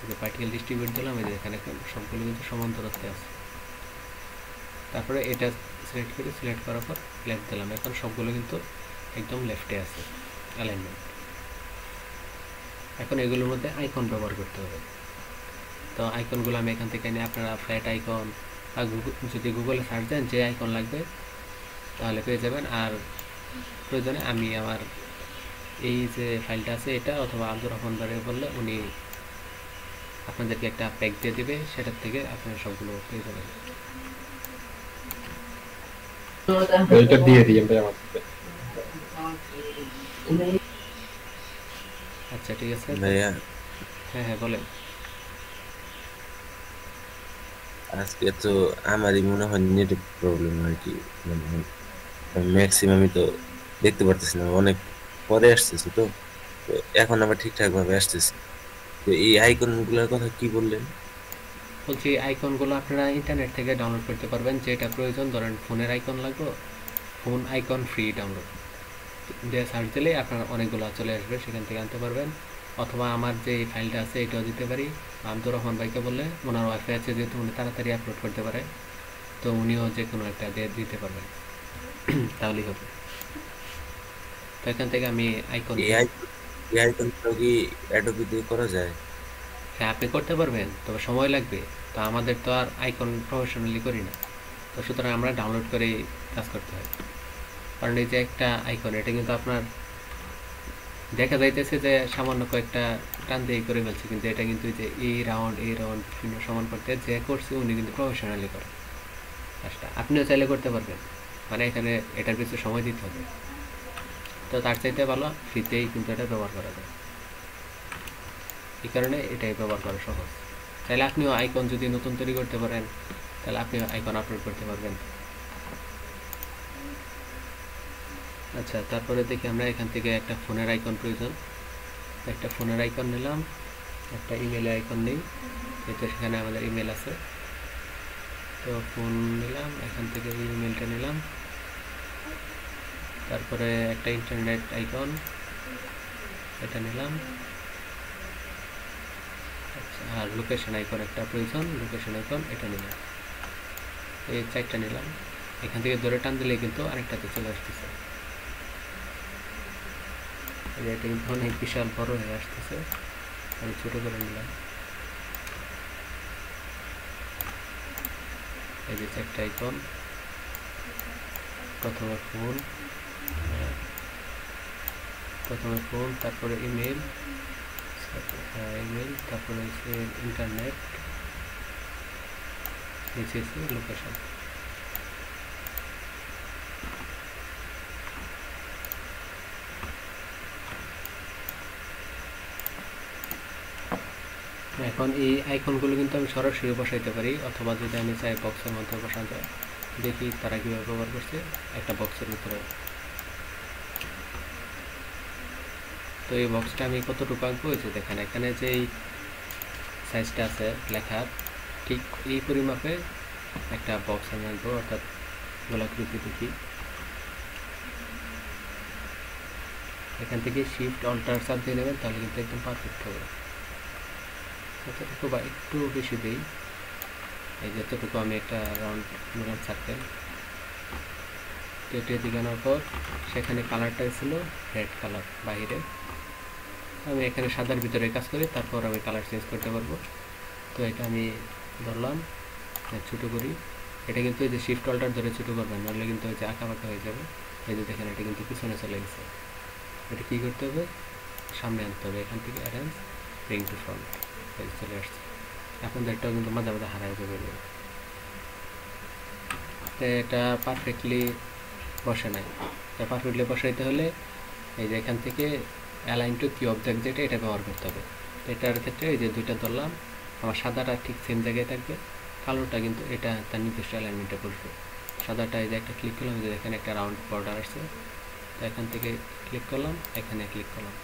যে পার্টিকেল ডিস্ট্রিবিউট দিলাম, এই যে এখানে সবগুলো কিন্তু সমান দূরত্বে আছে। তারপরে এটা সিলেক্ট করে, সিলেক্ট করার পর লেফট দিলাম, এখন সবগুলো কিন্তু একদম লেফটে আছে অ্যালাইনমেন্ট। এখন এগুলোর মধ্যে আইকন ব্যবহার করতে হবে। তো আইকনগুলো আমি এখান থেকে নিয়ে, আপনারা ফ্ল্যাট আইকন বা যদি গুগলে সার্চ দেন যে আইকন লাগবে তাহলে পেয়ে যাবেন। আর প্রয়োজনে আমি আমার এই যে ফাইলটা আছে এটা, অথবা আব্দুর রহমান বারে বললে উনি আপনাদেরকে একটা প্যাক দিয়ে দিবে, সেটার থেকে আপনারা সবগুলো পেয়ে যাবেন। এটা দিয়ে দিই ভাই আমাকে। আচ্ছা ঠিক আছে ভাইয়া হ্যাঁ হ্যাঁ বলেন। আজকে তো আমারই মনে হয় নেট প্রবলেম আর কি, মানে ম্যাক্সিমামই তো দেখতে পারতেছি না, অনেক পরে আসতেছে তো, তো এখন আবার ঠিকঠাক ভাবে আসতেছে। তো এই আইকন গুলোর কথা কি বললেন? বলছি আইকনগুলো আপনারা ইন্টারনেট থেকে ডাউনলোড করতে পারবেন, যেটা প্রয়োজন। ধরেন ফোনের আইকন লাগবে, ফোন আইকন ফ্রি ডাউনলোড দিয়ে সার্চ দিলেই আপনার অনেকগুলো চলে আসবে, সেখান থেকে আনতে পারবেন। অথবা আমার যে এই ফাইলটা আছে এটাও দিতে পারি, আব্দুর রহমান ভাইকে বললে, ওনার ওয়াইফাই আছে যেহেতু, উনি তাড়াতাড়ি আপলোড করতে পারে, তো উনিও যে কোনো একটা দিয়ে দিতে পারবেন তাহলেই হবে। তো এখান থেকে আমি আইকন, এই আইকনটা কি অ্যাডোবি দিয়ে করা যায়? হ্যাঁ আপনি করতে পারবেন, তবে সময় লাগবে। তো আমাদের তো আর আইকন প্রফেশনালি করি না, তো সুতরাং আমরা ডাউনলোড করেই কাজ করতে হয়। কারণ এই যে একটা আইকন, এটা কিন্তু আপনার দেখা যাইতেছে যে সামান্য কয়েকটা টান দিয়ে করে ফেলছে, কিন্তু এটা কিন্তু যে এই রাউন্ড বিভিন্ন সমান করতে যে করছে উনি কিন্তু প্রফেশনালি করে কাজটা। আপনিও চাইলে করতে পারবেন, মানে এখানে এটার কিছু সময় দিতে হবে। তো তার চাইতে ভালো ফ্রিতেই কিন্তু এটা ব্যবহার করা যায়, এই কারণে এটাই ব্যবহার করা সহজ। তাহলে আপনিও আইকন যদি নতুন তৈরি করতে পারেন, তাহলে আপনিও আইকন আপলোড করতে পারবেন। আচ্ছা তারপরে দেখি আমরা এখান থেকে একটা ফোনের আইকন প্রয়োজন, একটা ফোনের আইকন নিলাম, একটা ইমেলের আইকন নেই, যেহেতু সেখানে আমাদের ইমেল আছে। তো ফোন নিলাম, এখান থেকে ইমেলটা নিলাম, তারপরে একটা ইন্টারনেট আইকন এটা নিলাম। আচ্ছা আর লোকেশন আইকন একটা প্রয়োজন, লোকেশন আইকন এটা নিলাম, এই চারটা নিলাম। এখান থেকে ধরে টান দিলে কিন্তু আরেকটাতে চলে আসতেছে, এটা কিন্তু অনেক বিশাল বড় হয়ে আসতেছে, আমি ছোট করে নিলাম। এই যে চারটা আইকন, প্রথমে ফোন, তারপরে ইমেল, তারপরে হচ্ছে ইন্টারনেট, নিচে লোকেশন। এখন এই আইকনগুলো কিন্তু আমি সরাসরি বসাইতে পারি, অথবা যদি আমি চাই বক্সের মধ্যে বসানো যায়। দেখি তারা কীভাবে ব্যবহার করছে একটা বক্সের ভিতরে। তো এই বক্সটা আমি কতটুকু আঁকবো, যে দেখেন এখানে যে এই সাইজটা আছে লেখার, ঠিক এই পরিমাপে একটা বক্স আমি আঁকবো, অর্থাৎ গোলাকৃতি। দেখি এখান থেকে শিফট অল্টার চাপ দিয়ে নেবেন, তাহলে কিন্তু একদম পারফেক্ট হবে। যতটুকু বা একটু বেশি দিই, এই যতটুকু আমি একটা রাউন্ড নিলাম সার্কেল, কেটে দিগানোর পর সেখানে কালারটা ছিল রেড কালার বাইরে, আমি এখানে সাদার ভিতরে কাজ করি, তারপর আমি কালার চেঞ্জ করতে পারবো। তো এটা আমি ধরলাম, ছোটো করি। এটা কিন্তু এই যে শিফট অল্টার ধরে ছোটো করবেন, নাহলে কিন্তু ওই যে আঁকা বাঁকা হয়ে যাবে। এই যে দেখেন এটা কিন্তু পিছনে চলে গেছে, এটা কী করতে হবে, সামনে আনতে হবে। এখান থেকে অ্যারেঞ্জ ব্রিং টু ফ্রন্ট, চলে আসছে। আপনাদেরটাও কিন্তু মাঝে মাঝে হারাই যাবে। তো এটা পারফেক্টলি বসে নাই, তো পারফেক্টলি বসাইতে হলে এই যে এখান থেকে অ্যালাইন টু কি অবজেক্ট, যেটা এটা ব্যবহার করতে হবে। তো এটার ক্ষেত্রে এই যে দুইটা ধরলাম, আমার সাদাটা ঠিক সেম জায়গায় থাকবে, কালোটা কিন্তু এটা তার নির্দিষ্ট অ্যালাইনমেন্টে বসবে। সাদাটা এই যে একটা ক্লিক করলাম, যে এখানে একটা রাউন্ড বর্ডার আসছে, তো এখান থেকে ক্লিক করলাম, এখানে ক্লিক করলাম,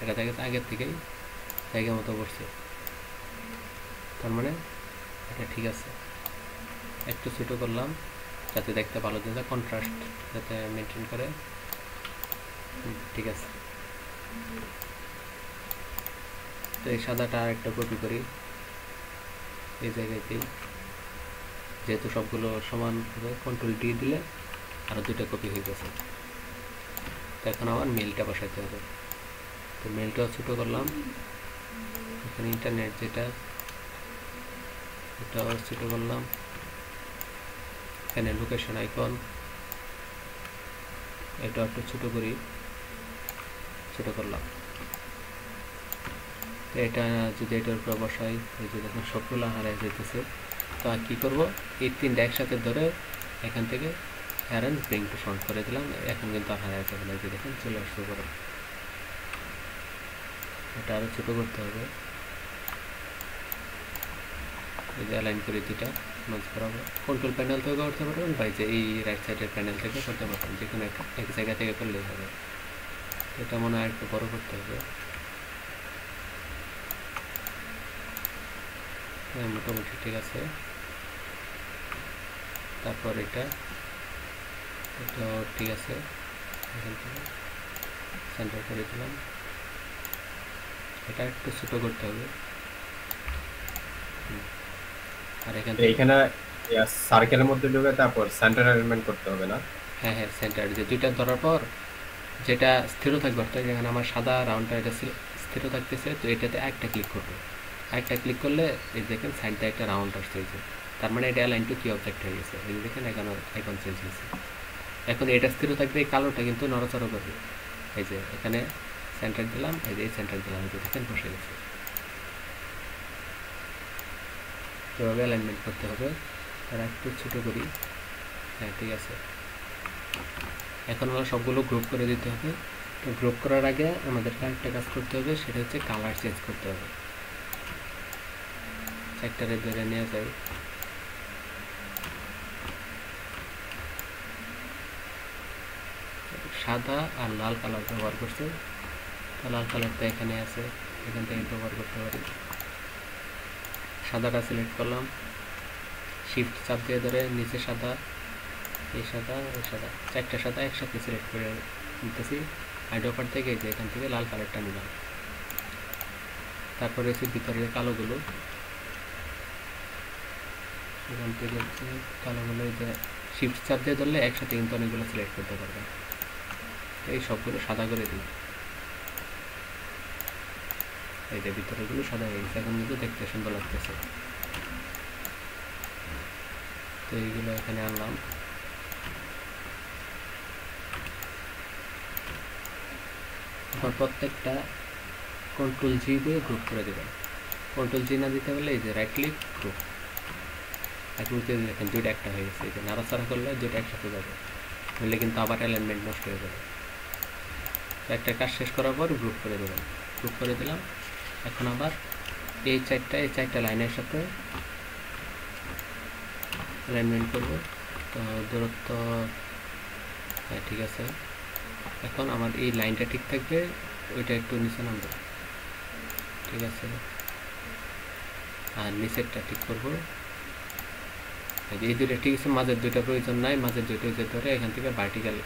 এটা দেখে আগের থেকেই জায়গা মতো বসছে, তার মানে এটা ঠিক আছে। একটু ছোটো করলাম যাতে দেখতে ভালো যায়, কন্ট্রাস্ট যাতে মেনটেন করে, ঠিক আছে। তো এই সাদাটা আরেকটা কপি করি এই জায়গাতেই, যেহেতু সবগুলো সমান হবে কন্ট্রোল ডি দিলে আরও দুটো কপি হয়ে গেছে। তো এখন আমার মেলটা বসাইতে হবে। তো মেলটাও ছোটো করলাম, এখানে ইন্টারনেট যেটা এটাও ছোটো করলাম, এখানে লোকেশন আইকন এটা একটু ছোটো করি, ছোটো করলাম। এটা যদি এটার উপরে বসাই, এই যে দেখুন সবগুলো হারাই যেতেছে। তো আর কী করবো, এই তিনটা একসাথে ধরে এখান থেকে অ্যারেঞ্জ ব্রিং টু ফ্রন্ট করে দিলাম। এখন কিন্তু আর হারাই যাবে না, যে দেখুন চলে আসতে পারে। এটা আরও ছোটো করতে হবে, এই যে অ্যালাইন করে দুটা মাঝ বরাবর। কন্ট্রোল প্যানেল থেকে করতে পারবেন বা যে এই রাইট সাইডের প্যানেল থেকে করতে পারবেন, যে কোনো এক জায়গা থেকে করলেই হবে। এটা মনে হয় একটু বড় করতে হবে। হ্যাঁ, মোটামুটি ঠিক আছে। তারপর এটা ঠিক আছে, এখান থেকে সেন্টার করে দিলাম। এটা একটু ছোটো করতে হবে। আর এখানে সার্কেলের মধ্যে ঢুকে তারপর সেন্টার অ্যালাইনমেন্ট করতে হবে না? হ্যাঁ হ্যাঁ, সেন্টার যে দুইটা ধরার পর যেটা স্থির থাকবে, অর্থাৎ যেখানে আমার সাদা রাউন্ডটা এটা স্থির থাকতেছে, তো এটাতে একটা ক্লিক করবো। একটা ক্লিক করলে এই দেখেন সাইড দিয়ে একটা রাউন্ড আসছে, তার মানে এটা অ্যালাইন টু কি অবজেক্ট হয়ে গেছে। এই দেখেন এখানে আইকন চেঞ্জ হয়েছে। এখন এটা স্থির থাকবে, এই কালোটা কিন্তু নড়াচড়া করবে। এই যে এখানে সেন্টার দিলাম, এই যে সেন্টার দিলাম, এই যে দেখেন বসে গেছে। এভাবে অ্যালাইনমেন্ট করতে হবে। আর একটু ছোটো করি, হ্যাঁ ঠিক আছে। এখন আমরা সবগুলো গ্রুপ করে দিতে হবে। তো গ্রুপ করার আগে আমাদেরকে আরেকটা কাজ করতে হবে, সেটা হচ্ছে কালার চেঞ্জ করতে হবে। সেক্টরে ধরে নিয়ে যাই, সাদা আর লাল কালার ব্যবহার করছে। তো লাল কালারটা এখানে আছে, এখান থেকে ব্যবহার করতে পারি। সাদাটা সিলেক্ট করলাম, শিফট চাপ দিয়ে ধরে নিচে সাদা, এই সাদা, এই সাদা, চারটা সাদা একসাথে সিলেক্ট করে নিতেছি। আইডোপার থেকে যে এখান থেকে লাল কালারটা নিলাম। তারপরে হচ্ছে ভিতরের কালোগুলো, এখান থেকে হচ্ছে কালোগুলো যে শিফট চাপ দিয়ে ধরলে একসাথে কিন্তু অনেকগুলো সিলেক্ট করতে পারবেন। এই সবগুলো সাদা করে দিই, এই যে ভিতরেগুলো সাদা হয়ে গেছে, এখন কিন্তু দেখতে সুন্দর লাগতেছে। তো এইগুলো এখানে আনলাম। এখন প্রত্যেকটা কন্ট্রোল জি দিয়ে গ্রুপ করে দেবেন। কন্ট্রোল জি না দিতে পারলে এই যে রাইট ক্লিক গ্রুপ, এখন দেখেন দুইটা একটা হয়ে গেছে। এই যে নাড়াচাড়া করলে দুইটা একসাথে যাবে, নইলে কিন্তু আবার অ্যালাইনমেন্ট নষ্ট হয়ে যাবে। তো একটা কাজ শেষ করার পর গ্রুপ করে দেবেন। গ্রুপ করে দিলাম। এখন আবার এই চারটা লাইনের সাথে অ্যালাইনমেন্ট করব। তো দূরত্ব, হ্যাঁ ঠিক আছে। এখন আমার এই লাইনটা ঠিক থাকবে, ওইটা একটু নিচে নামবে, ঠিক আছে। আর নিচেরটা ঠিক করবো, এই দুইটা ঠিক আছে। মাঝের দুইটা প্রয়োজন নাই, মাঝের দুইটা যে ধরে এখান থেকে ভার্টিক্যাল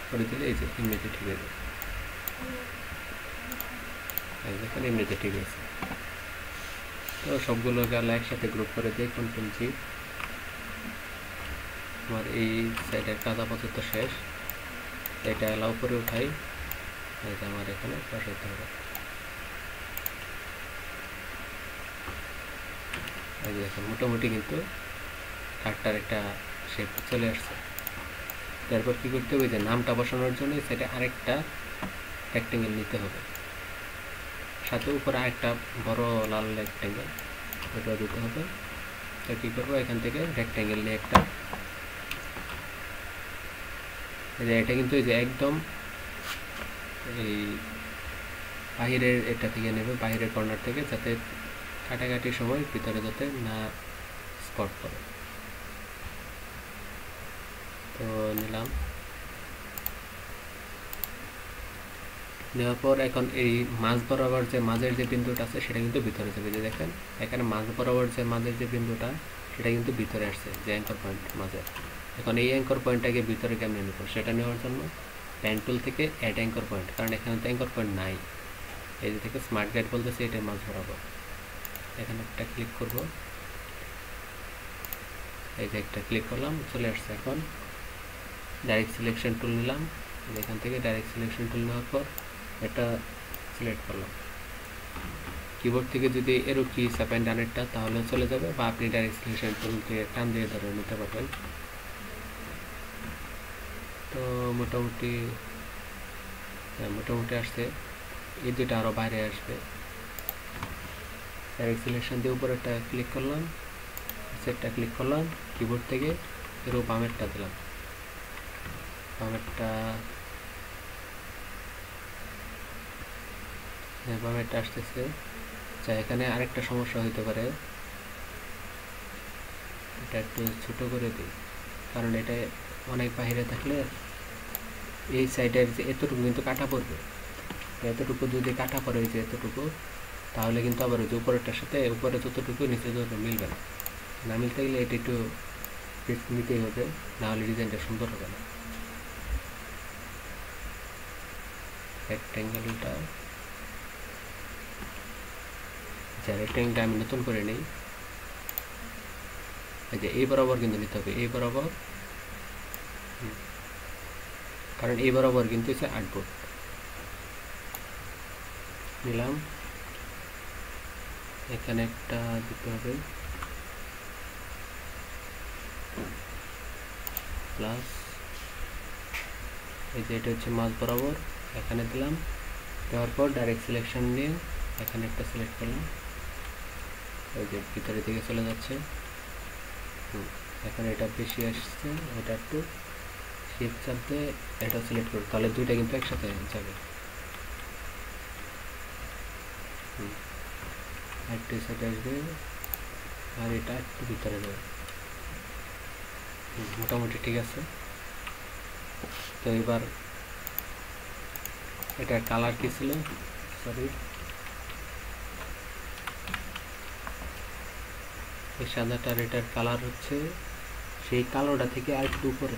করে দিলে এই যে এমনিতে ঠিক হয়ে যাবে। দেখেন এমনিতে ঠিক আছে। তো সবগুলো গেলে একসাথে গ্রুপ করে দিই, কন্ট্রোল জি। আমার এই সাইডের কাজ আপাতত শেষ, এটা এলাও করে উঠাই, এটা আমার এখানে বসাইতে হবে। এই যে দেখেন মোটামুটি কিন্তু কার্ডটার একটা শেপ চলে আসছে। তারপর কি করতে হবে, যে নামটা বসানোর জন্য সেটা আরেকটা রেক্টেঙ্গেল নিতে হবে, সাথে উপরে আরেকটা বড় লাল রেক্টেঙ্গেল, ওটা দিতে হবে। তো কী করবো, এখান থেকে রেক্টেঙ্গেল নিয়ে একটা, এটা কিন্তু এই যে একদম এই বাহিরের এটা থেকে নেবে, বাহিরের কর্নার থেকে, যাতে কাটাকাটির সময় ভিতরে যাতে না স্পট করে। তো নিলাম, নেওয়ার পর এখন এই মাঝ বরাবর যে মাঝের যে বিন্দুটা আছে সেটা কিন্তু ভিতরে যাবে। যে দেখেন এখানে মাঝ বরাবর যে মাঝের যে বিন্দুটা সেটা কিন্তু ভিতরে আসছে, যে অ্যাঙ্কর পয়েন্ট মাঝে। এখন এই অ্যাঙ্কর পয়েন্টটাকে ভিতরে কেমনে নেব, সেটা নেওয়ার জন্য পেন টুল থেকে অ্যাড অ্যাঙ্কর পয়েন্ট, কারণ এখানে তো অ্যাঙ্কর পয়েন্ট নাই, এই যে থেকে স্মার্ট গাইড বলতেছে এটার মাঝ বরাবর। এখানে একটা ক্লিক করব, এই যে একটা ক্লিক করলাম, চলে আসছে। এখন ডাইরেক্ট সিলেকশন টুল নিলাম, এখান থেকে ডাইরেক্ট সিলেকশন টুল নেওয়ার পর এটা সিলেক্ট করলাম। কিবোর্ড থেকে যদি এরো কি চাপেন ডানেরটা তাহলে চলে যাবে, বা আপনি ডাইরেক্ট সিলেকশন টুল থেকে টান দিয়ে ধরে নিতে পারবেন। তো মোটামুটি আসছে। এই দুটো আরও বাইরে আসবে। ডাইরেক্ট সিলেকশন দিয়ে উপরেরটা ক্লিক করলাম, সেটটা ক্লিক করলাম, কিবোর্ড থেকে এরও বামেরটা দিলাম, বামেরটা আসতেছে। আচ্ছা, এখানে আরেকটা সমস্যা হইতে পারে, এটা একটু ছোট করে দিই, কারণ এটা অনেক বাইরে থাকলে এই সাইডের যে এতটুকু কিন্তু কাটা পড়বে। এতটুকু যদি কাটা পড়ে যে এতটুকু, তাহলে কিন্তু আবার ওই যে উপরেরটার সাথে উপরে যতটুকু নিচে যতটুকু মিলবে না। না মিলতে গেলে এটা একটু রিস্ক নিতেই হবে, নাহলে ডিজাইনটা সুন্দর হবে না। রেক্ট্যাঙ্গেলটা আমি নতুন করে নিই। এই যে এই বরাবর কিন্তু নিতে হবে, এই বরাবর, কারণ এই বরাবর কিন্তু হচ্ছে 8 ফুট নিলাম। এখানে একটা দিতে হবে প্লাস, এই যে এটা হচ্ছে মাঝ বরাবর, এখানে দিলাম। দেওয়ার পর ডাইরেক্ট সিলেকশন নিয়ে এখানে একটা সিলেক্ট করলাম, ওই যে ভিতরের দিকে চলে যাচ্ছে। এখন এটা বেশি আসছে, ওটা একটু শিফট চাপ দিয়ে এটা সিলেক্ট করব, তাহলে দুইটা কিন্তু একসাথে যাবে। একটু সাইডে আসবে আর এটা একটু ভিতরে যাবে। মোটামুটি ঠিক আছে। তো এবার এটার কালার কি ছিল, সরি, এই সাদাটার এটার কালার হচ্ছে সেই কালোটা থেকে আর একটু উপরে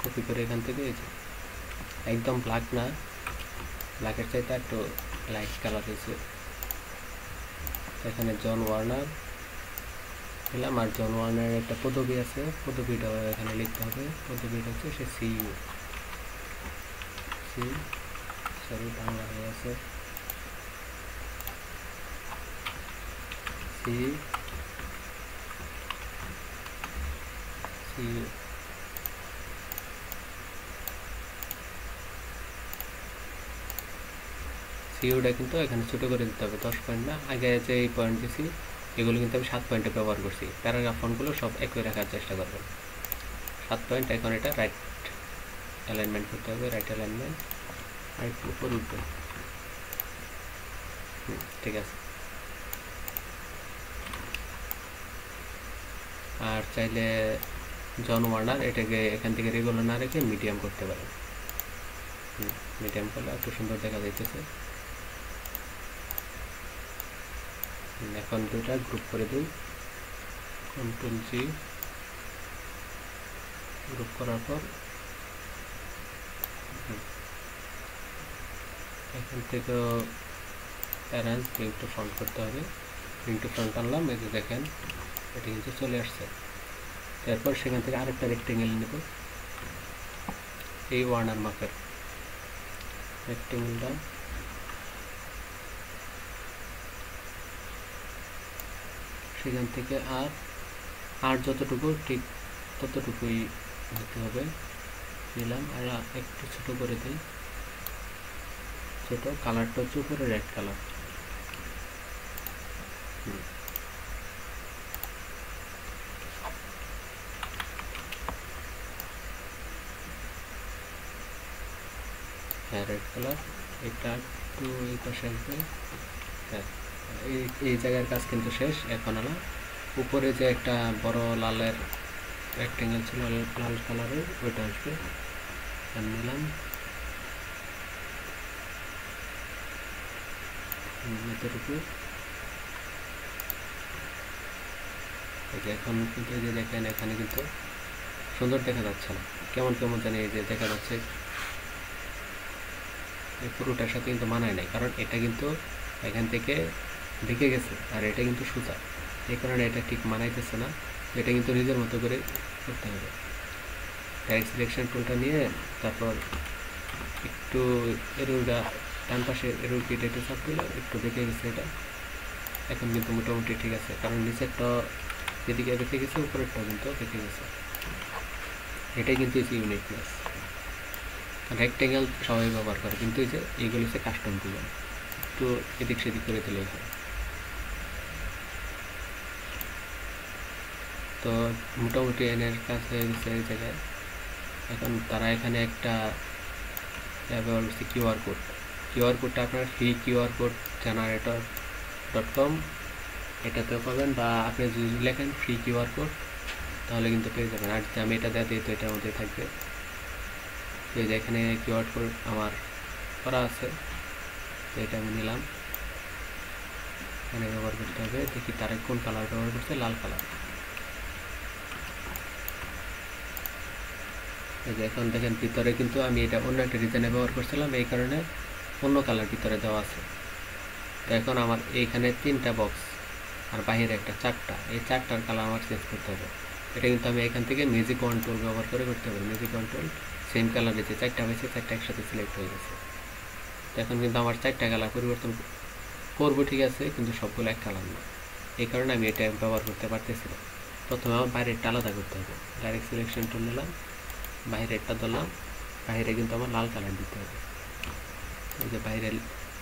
কপি করে এখান থেকে, এই যে একদম ব্ল্যাক না, ব্ল্যাকের চাইতে একটু লাইট কালার হয়েছে। এখানে জন ওয়ার্নার দিলাম, আর জন ওয়ার্নারের একটা পদবি আছে, পদবিটা এখানে লিখতে হবে। পদবিটা হচ্ছে সে সরি বাংলা হয়ে আছে, সিইউ। সিইউটা কিন্তু এখানে ছোট করে দিতে হবে, 10 পয়েন্ট না। আগে যে এই পয়েন্ট দিছি এগুলো কিন্তু আমি 7 পয়েন্টে ব্যবহার করছি। প্যারাগ্রাফ ফন্টগুলো সব একই রাখার চেষ্টা করবেন, 7 পয়েন্ট। এখন এটা রাইট অ্যালাইনমেন্ট করতে হবে, রাইট অ্যালাইনমেন্ট, আর একটু উপর উঠবে। ঠিক আছে। আর চাইলে জন ওয়ার্নার এটাকে এখান থেকে রেগুলার না রেখে মিডিয়াম করতে পারেন। মিডিয়াম করলে একটু সুন্দর দেখা যাইতেছে। এখন দুটা গ্রুপ করে দিই, Ctrl+G, গ্রুপ করার পর এখান থেকে অ্যারেঞ্জ লিঙ্ক টু ফ্রন্ট করতে হবে। লিঙ্ক টু ফ্রন্ট আনলাম, এই যে দেখেন এটা কিন্তু চলে আসছে। তারপর সেখান থেকে আরেকটা রেক্টেঙ্গেল নেব, এই ওয়ার্নার মাপের রেক্টেঙ্গেলটা, সেখান থেকে আর যতটুকু ঠিক ততটুকুই নিতে হবে। নিলাম, আর একটু ছোট করে দিই, ছোট। কালারটা হচ্ছে উপরে রেড কালার। হ্যাঁ, রেড কালার। এটা একটু এই পাশে আসবে। হ্যাঁ, এই জায়গার কাজ কিন্তু শেষ। এখন হলো উপরে যে একটা বড় লালের রেক্টেঙ্গেল ছিল লাল কালারের, ওইটা আসবে। নিলাম, এতটুকু। এখন কিন্তু এই যে দেখেন এখানে কিন্তু সুন্দর দেখা যাচ্ছে না, কেমন কেমন জানি এই যে দেখা যাচ্ছে। এই পুরোটার সাথে কিন্তু মানায় নাই, কারণ এটা কিন্তু এখান থেকে বেঁকে গেছে আর এটা কিন্তু সোজা, এই কারণে এটা ঠিক মানাইতেছে না। এটা কিন্তু নিজের মতো করে করতে হবে। ডাইরেক্ট সিলেকশন টুলটা নিয়ে তারপর একটু এরোটা ডান পাশে এরো কেটে চাপ দিলে একটু বেঁকে গেছে এটা। এখন কিন্তু মোটামুটি ঠিক আছে, কারণ নিচেরটা যেদিকে বেঁকে গেছে উপরেরটাও কিন্তু বেঁকে গেছে। এটাই কিন্তু হচ্ছে ইউনিকনেস। রেক্টেঙ্গেল সবাই ব্যবহার করে, কিন্তু এই যে এইগুলো হচ্ছে কাস্টম ডিজাইন, একটু এদিক সেদিক করে দিলে হয়। তো মোটামুটি এনের কাজ হয়ে গেছে এই জায়গায়। এখন তারা এখানে একটা ব্যবহার করছে কিউআর কোড। কিউআর কোডটা আপনার ফ্রি কিউআর কোড জেনারেটর.com এটাতেও পাবেন, বা আপনি যদি লেখেন ফ্রি কিউআর কোড তাহলে কিন্তু পেয়ে যাবেন। আর আমি এটা দেওয়া দিই তো এটার মধ্যে থাকবে। তো এই যে এখানে কিওয়ার্ড কোড আমার করা আছে, তো এটা আমি নিলাম। এখানে ব্যবহার করতে হবে, দেখি তারা কোন কালার ব্যবহার করছে, লাল কালার। এই যে এখন দেখেন ভিতরে কিন্তু আমি এটা অন্য একটা ডিজাইনে ব্যবহার করছিলাম, এই কারণে অন্য কালার ভিতরে দেওয়া আছে। তো এখন আমার এইখানে 3টা বক্স আর বাইরে একটা 4টা, এই 4টার কালার আমার চেঞ্জ করতে হবে। এটা কিন্তু আমি এখান থেকে ম্যাজিক কন্ট্রোল ব্যবহার করে করতে হবে। ম্যাজিক কন্ট্রোল সেম কালার দিয়েছে, 4টা হয়েছে, 4টা একসাথে সিলেক্ট হয়ে গেছে। তো এখন কিন্তু আমার 4টা কালার পরিবর্তন করবো, ঠিক আছে, কিন্তু সবগুলো এক কালার না, এই কারণে আমি এটা ব্যবহার করতে পারতেছি না। প্রথমে আমার বাইরেরটা আলাদা করতে হবে। ডাইরেক্ট সিলেকশন টুল নিলাম, বাইরেরটা ধরলাম, বাইরে কিন্তু আমার লাল কালার দিতে হবে। এই যে বাইরে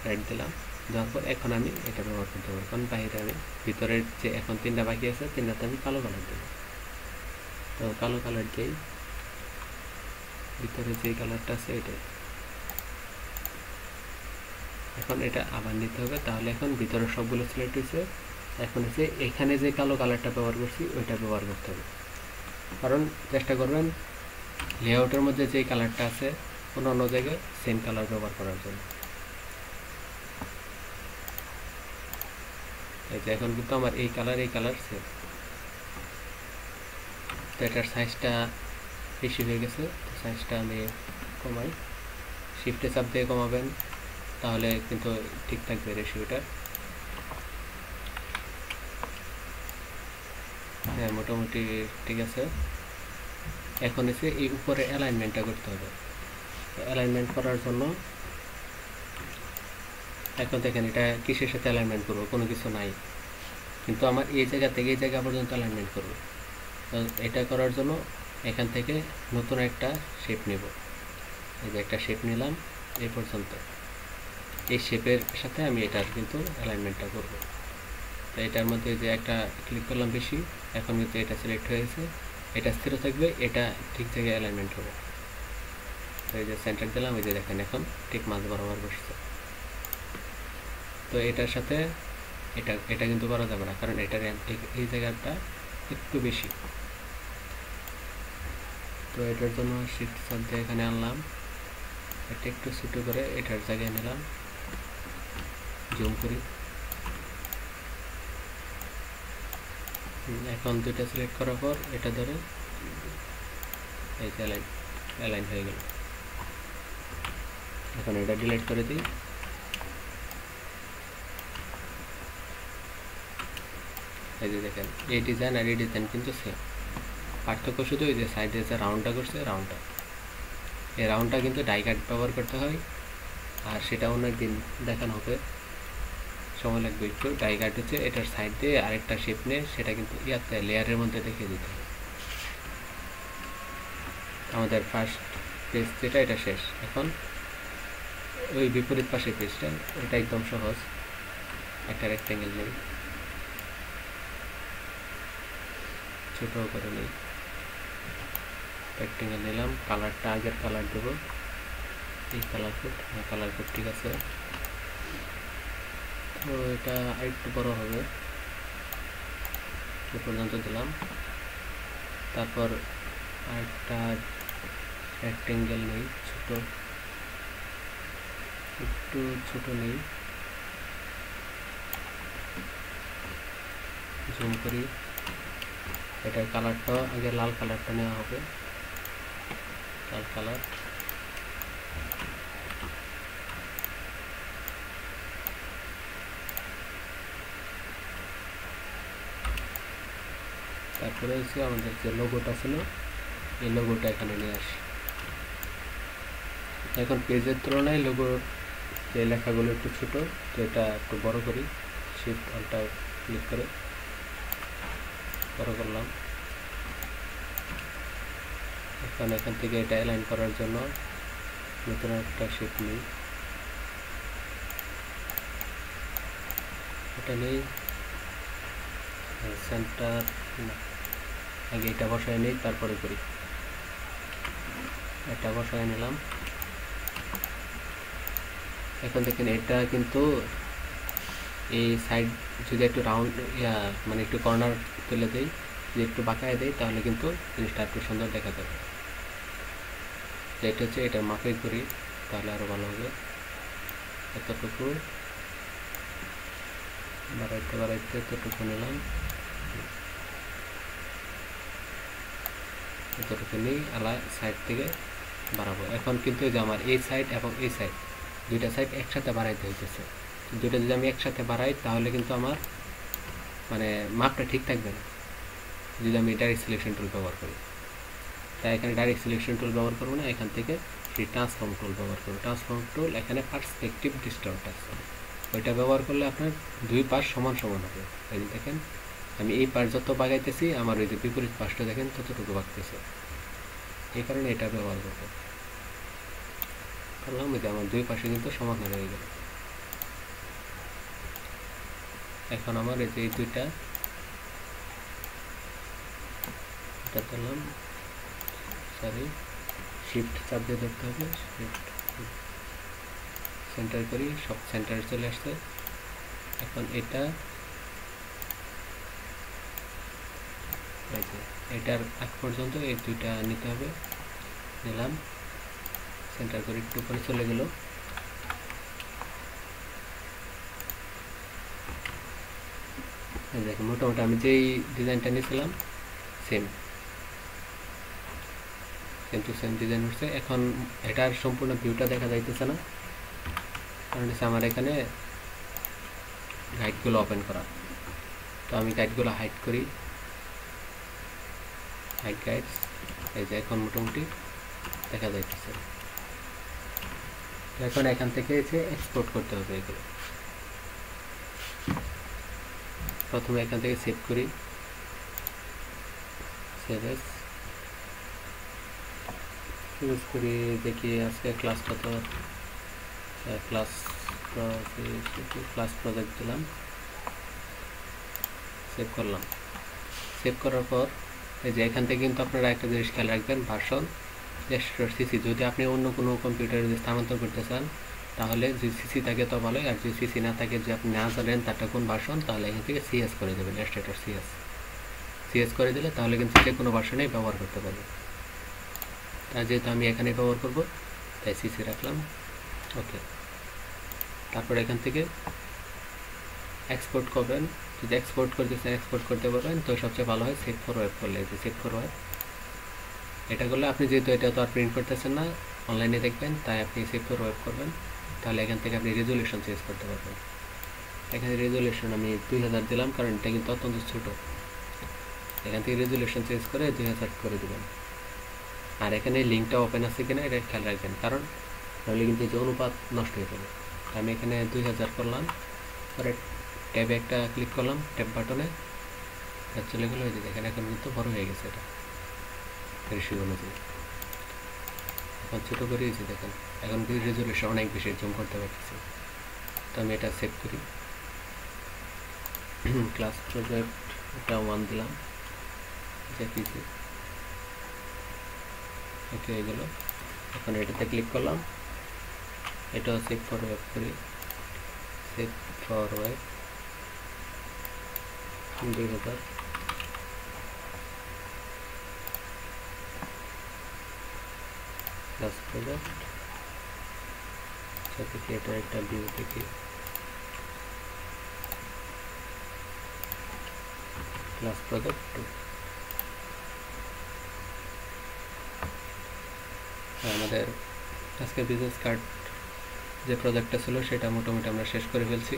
রেড দিলাম, দেওয়ার পর এখন আমি এটা ব্যবহার করতে পারবো, কারণ বাইরে আমি ভিতরের যে এখন 3টা বাকি আছে 3টাতে আমি কালো কালার দেবো। তো কালো কালার দিই, ভিতরে যে কালারটা আছে এটাই। এখন এটা আবার নিতে হবে, তাহলে এখন ভিতরে সবগুলো সিলেক্ট হয়েছে। এখন হচ্ছে এখানে যে কালো কালারটা ব্যবহার করছি ওইটা ব্যবহার করতে হবে, কারণ চেষ্টা করবেন লেআউটের মধ্যে যে কালারটা আছে অন্য জায়গায় সেম কালার ব্যবহার করার জন্য। এই যে এখন কিন্তু আমার এই কালার সেম। তো এটার সাইজটা বেশি হয়ে গেছে, তো সাইজটা আমি কমাই, শিফটে চাপ দিয়ে কমাবেন, তাহলে কিন্তু ঠিক থাকবে রেশিওটা। হ্যাঁ, মোটামুটি ঠিক আছে। এখন এসে এই উপরে অ্যালাইনমেন্টটা করতে হবে। অ্যালাইনমেন্ট করার জন্য এখন দেখেন এটা কিসের সাথে অ্যালাইনমেন্ট করবো, কোনো কিছু নাই, কিন্তু আমার এই জায়গা থেকে এই জায়গা পর্যন্ত অ্যালাইনমেন্ট করবো। তো এটা করার জন্য এখান থেকে নতুন একটা শেপ নেব। এই যে একটা শেপ নিলাম এই পর্যন্ত, এই শেপের সাথে আমি এটার কিন্তু অ্যালাইনমেন্টটা করব। তো এটার মধ্যে যে একটা ক্লিক করলাম বেশি, এখন কিন্তু এটা সিলেক্ট হয়েছে, এটা স্থির থাকবে, এটা ঠিক জায়গায় অ্যালাইনমেন্ট হবে। তো এই যে সেন্টার দিলাম, এই যে দেখেন এখন ঠিক মাঝ বরাবর বসছে। তো এটার সাথে এটা কিন্তু করা যাবে না, কারণ এটার এই জায়গাটা একটু বেশি। তো এটার জন্য শিফট চাপ দিয়ে এখানে আনলাম, এটা একটু ছোটো করে এটার জায়গায় নিলাম, জুম করি। এখন দুইটা সিলেক্ট করার পর এটা ধরে এই যে অ্যালাইন হয়ে গেল। এখন এটা ডিলিট করে দিই। এই যে দেখেন এই ডিজাইন আর এই ডিজাইন কিন্তু সেম, পার্থক্য শুধু এই যে সাইডে যে রাউন্ডটা করছে, রাউন্ডটা, এই রাউন্ডটা কিন্তু ডাই কাট ব্যবহার করতে হয়, আর সেটা অন্য একদিন দেখানো হবে, সময় লাগবে একটু। ডাই কাট হচ্ছে এটার সাইড দিয়ে আরেকটা শেপ নিয়ে সেটা কিন্তু ইয়াতে লেয়ারের মধ্যে দেখিয়ে দিতে হবে। আমাদের ফার্স্ট পেজ যেটা এটা শেষ, এখন ওই বিপরীত পাশে পেজটা, এটা একদম সহজ, একটা রেক্টেঙ্গেল নেই, ছোট করে নেই, রেক্টেঙ্গেল নিলাম, কালারটা আগের কালার দেবো, এই কালার কোড, হ্যাঁ কালার কোড ঠিক আছে। তো এটা আরেকটু বড় হবে, এ পর্যন্ত দিলাম। তারপর আরেকটা রেক্টেঙ্গেল নেই, ছোট, একটু ছোট নেই, জুম করি। এটার কালারটা আগে লাল কালারটা নেওয়া হবে, লাল কালার। তারপরে হচ্ছে আমাদের যে লোগোটা ছিল এই লোগোটা এখানে নিয়ে আসি। এখন পেজের তুলনায় লোগোর যে লেখাগুলো একটু ছোটো, তো এটা একটু বড় করি, শিফট অল্টা ক্লিক করে বড় করলাম। এখন এখান থেকে এটা অ্যালাইন করার জন্য নতুন একটা শিফট নিই, এটা নেই সেন্টার না, আগে এটা বসায় নিই তারপরে করি। এটা বসায় নিলাম। এখন দেখেন এটা কিন্তু এই সাইড যদি একটু রাউন্ড মানে একটু কর্নার তুলে দেই, যদি একটু বাঁকায় দেই তাহলে কিন্তু জিনিসটা একটু সুন্দর দেখা যাবে। এটা হচ্ছে এটা মাপে করি তাহলে আরও ভালো হবে। এতটুকু বাড়াইতে বাড়াইতে এতটুকু নিলাম, এতটুকু নিই সাইড থেকে বাড়াবো। এখন কিন্তু এই যে আমার এই সাইড এবং এই সাইড দুইটা সাইড একসাথে বাড়াইতে হইতেছে। দুইটা যদি আমি একসাথে বাড়াই তাহলে কিন্তু আমার মানে মাপটা ঠিক থাকবে না যদি আমি ডাইরেক্ট সিলেকশন টুল ব্যবহার করি। তাই এখানে ডাইরেক্ট সিলেকশন টুল ব্যবহার করবো না, এখান থেকে সেই ট্রান্সফর্ম টুল ব্যবহার করবো। ট্রান্সফর্ম টুল এখানে পার্সপেক্টিভ ডিস্টর্ট আছে, ওইটা ব্যবহার করলে আপনার দুই পাশ সমান সমান হবে। এই যে দেখেন আমি এই পাশ যত বাগাইতেছি আমার ওই যে বিপরীত পাশটা দেখেন ততটুকু বাগতেছে, এই কারণে এটা ব্যবহার করবো। করলাম যে আমার দুই পাশে কিন্তু সমান হয়ে গেল। এখন আমার এই যে এই দুইটা এটা ধরলাম, সরি শিফট চাপ দিয়ে ধরতে হবে, শিফট সেন্টার করি, সব সেন্টারে চলে আসছে। এখন এটা এটার আগ পর্যন্ত এই দুইটা নিতে হবে, নিলাম সেন্টার করে একটু করে চলে গেল। দেখুন মোটামুটি আমি যেই ডিজাইনটা নিয়েছিলাম সেম টু সেম ডিজাইন হচ্ছে। এখন এটার সম্পূর্ণ ভিউটা দেখা যাইতেছে না, কারণ হচ্ছে আমার এখানে গাইডগুলো ওপেন করা। তো আমি গাইডগুলো হাইড করি, হাইড গাইডস, এই যে এখন মোটামুটি দেখা যাইতেছে। এখন এখান থেকে এসে এক্সপোর্ট করতে হবে এগুলো। প্রথমে এখান থেকে সেভ করি, সেভ করি, দেখি আজকে ক্লাস কত, ক্লাস প্রজেক্ট দিলাম, সেভ করলাম। সেভ করার পর এই যে এখান থেকে কিন্তু আপনারা একটা জিনিস খেয়াল রাখবেন, ভার্সন সিসি। যদি আপনি অন্য কোনো কম্পিউটারে যদি স্থানান্তর করতে চান তাহলে যদি সিসি থাকে তো ভালোই, আর যদি সিসি না থাকে, যে আপনি না জানেন তারটা কোন ভার্সন, তাহলে এখান থেকে সিএস করে দেবেন, স্ট্যাটাস সিএস করে দিলে তাহলে কিন্তু যে কোনো ভার্সনেই ব্যবহার করতে পারবেন। তাই যেহেতু আমি এখানে ব্যবহার করব তাই সিসি রাখলাম, ওকে। তারপর এখান থেকে এক্সপোর্ট করবেন, যদি এক্সপোর্ট করতে চান এক্সপোর্ট করতে পারবেন, তো সবচেয়ে ভালো হয় সেভ ফর ওয়েব করলে। যে সেভ ফর ওয়েব এটা করলে আপনি যেহেতু এটা তো আর প্রিন্ট করতেছেন না, অনলাইনে দেখবেন, তাই আপনি সেভ ফর ওয়েব করবেন। তাহলে এখান থেকে আপনি রেজুলেশন চেঞ্জ করতে পারবেন। এখানে রেজুলেশন আমি 2000 দিলাম, কারণ এটা কিন্তু অত্যন্ত ছোটো। এখান থেকে রেজুলেশন চেঞ্জ করে 2000 করে দেবেন। আর এখানে লিঙ্কটা ওপেন আছে কিনা এটা খেয়াল রাখবেন, কারণ তাহলে কিন্তু যে অনুপাত নষ্ট হয়ে যাবে। আমি এখানে 2000 করলাম, পরে ট্যাবে একটা ক্লিক করলাম, ট্যাব বাটনে চলে গেলো। এই যে দেখেন এখন কিন্তু বড় হয়ে গেছে, এটা রেশিও অনুযায়ী। এখন ছোটো করে দিয়েছি দেখেন, এখন কিন্তু রেজুলেশন অনেক বেশি জুম করতে পারতেছি। তো আমি এটা সেভ করি, ক্লাস প্রজেক্ট এটা 1 দিলাম, জেপিজি, ওকে হয়ে গেল। এখন এটাতে ক্লিক করলাম, এটাও সেভ ফর ওয়েব করি, save for web 2000। Class project থেকে এটা একটা ভিউ থেকে ক্লাস প্রজেক্ট 2। আমাদের আজকে বিজনেস কার্ড যে প্রজেক্টটা ছিল সেটা মোটামুটি আমরা শেষ করে ফেলছি।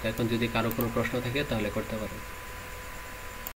এখন যদি কারো কোনো প্রশ্ন থাকে তাহলে করতে পারেন।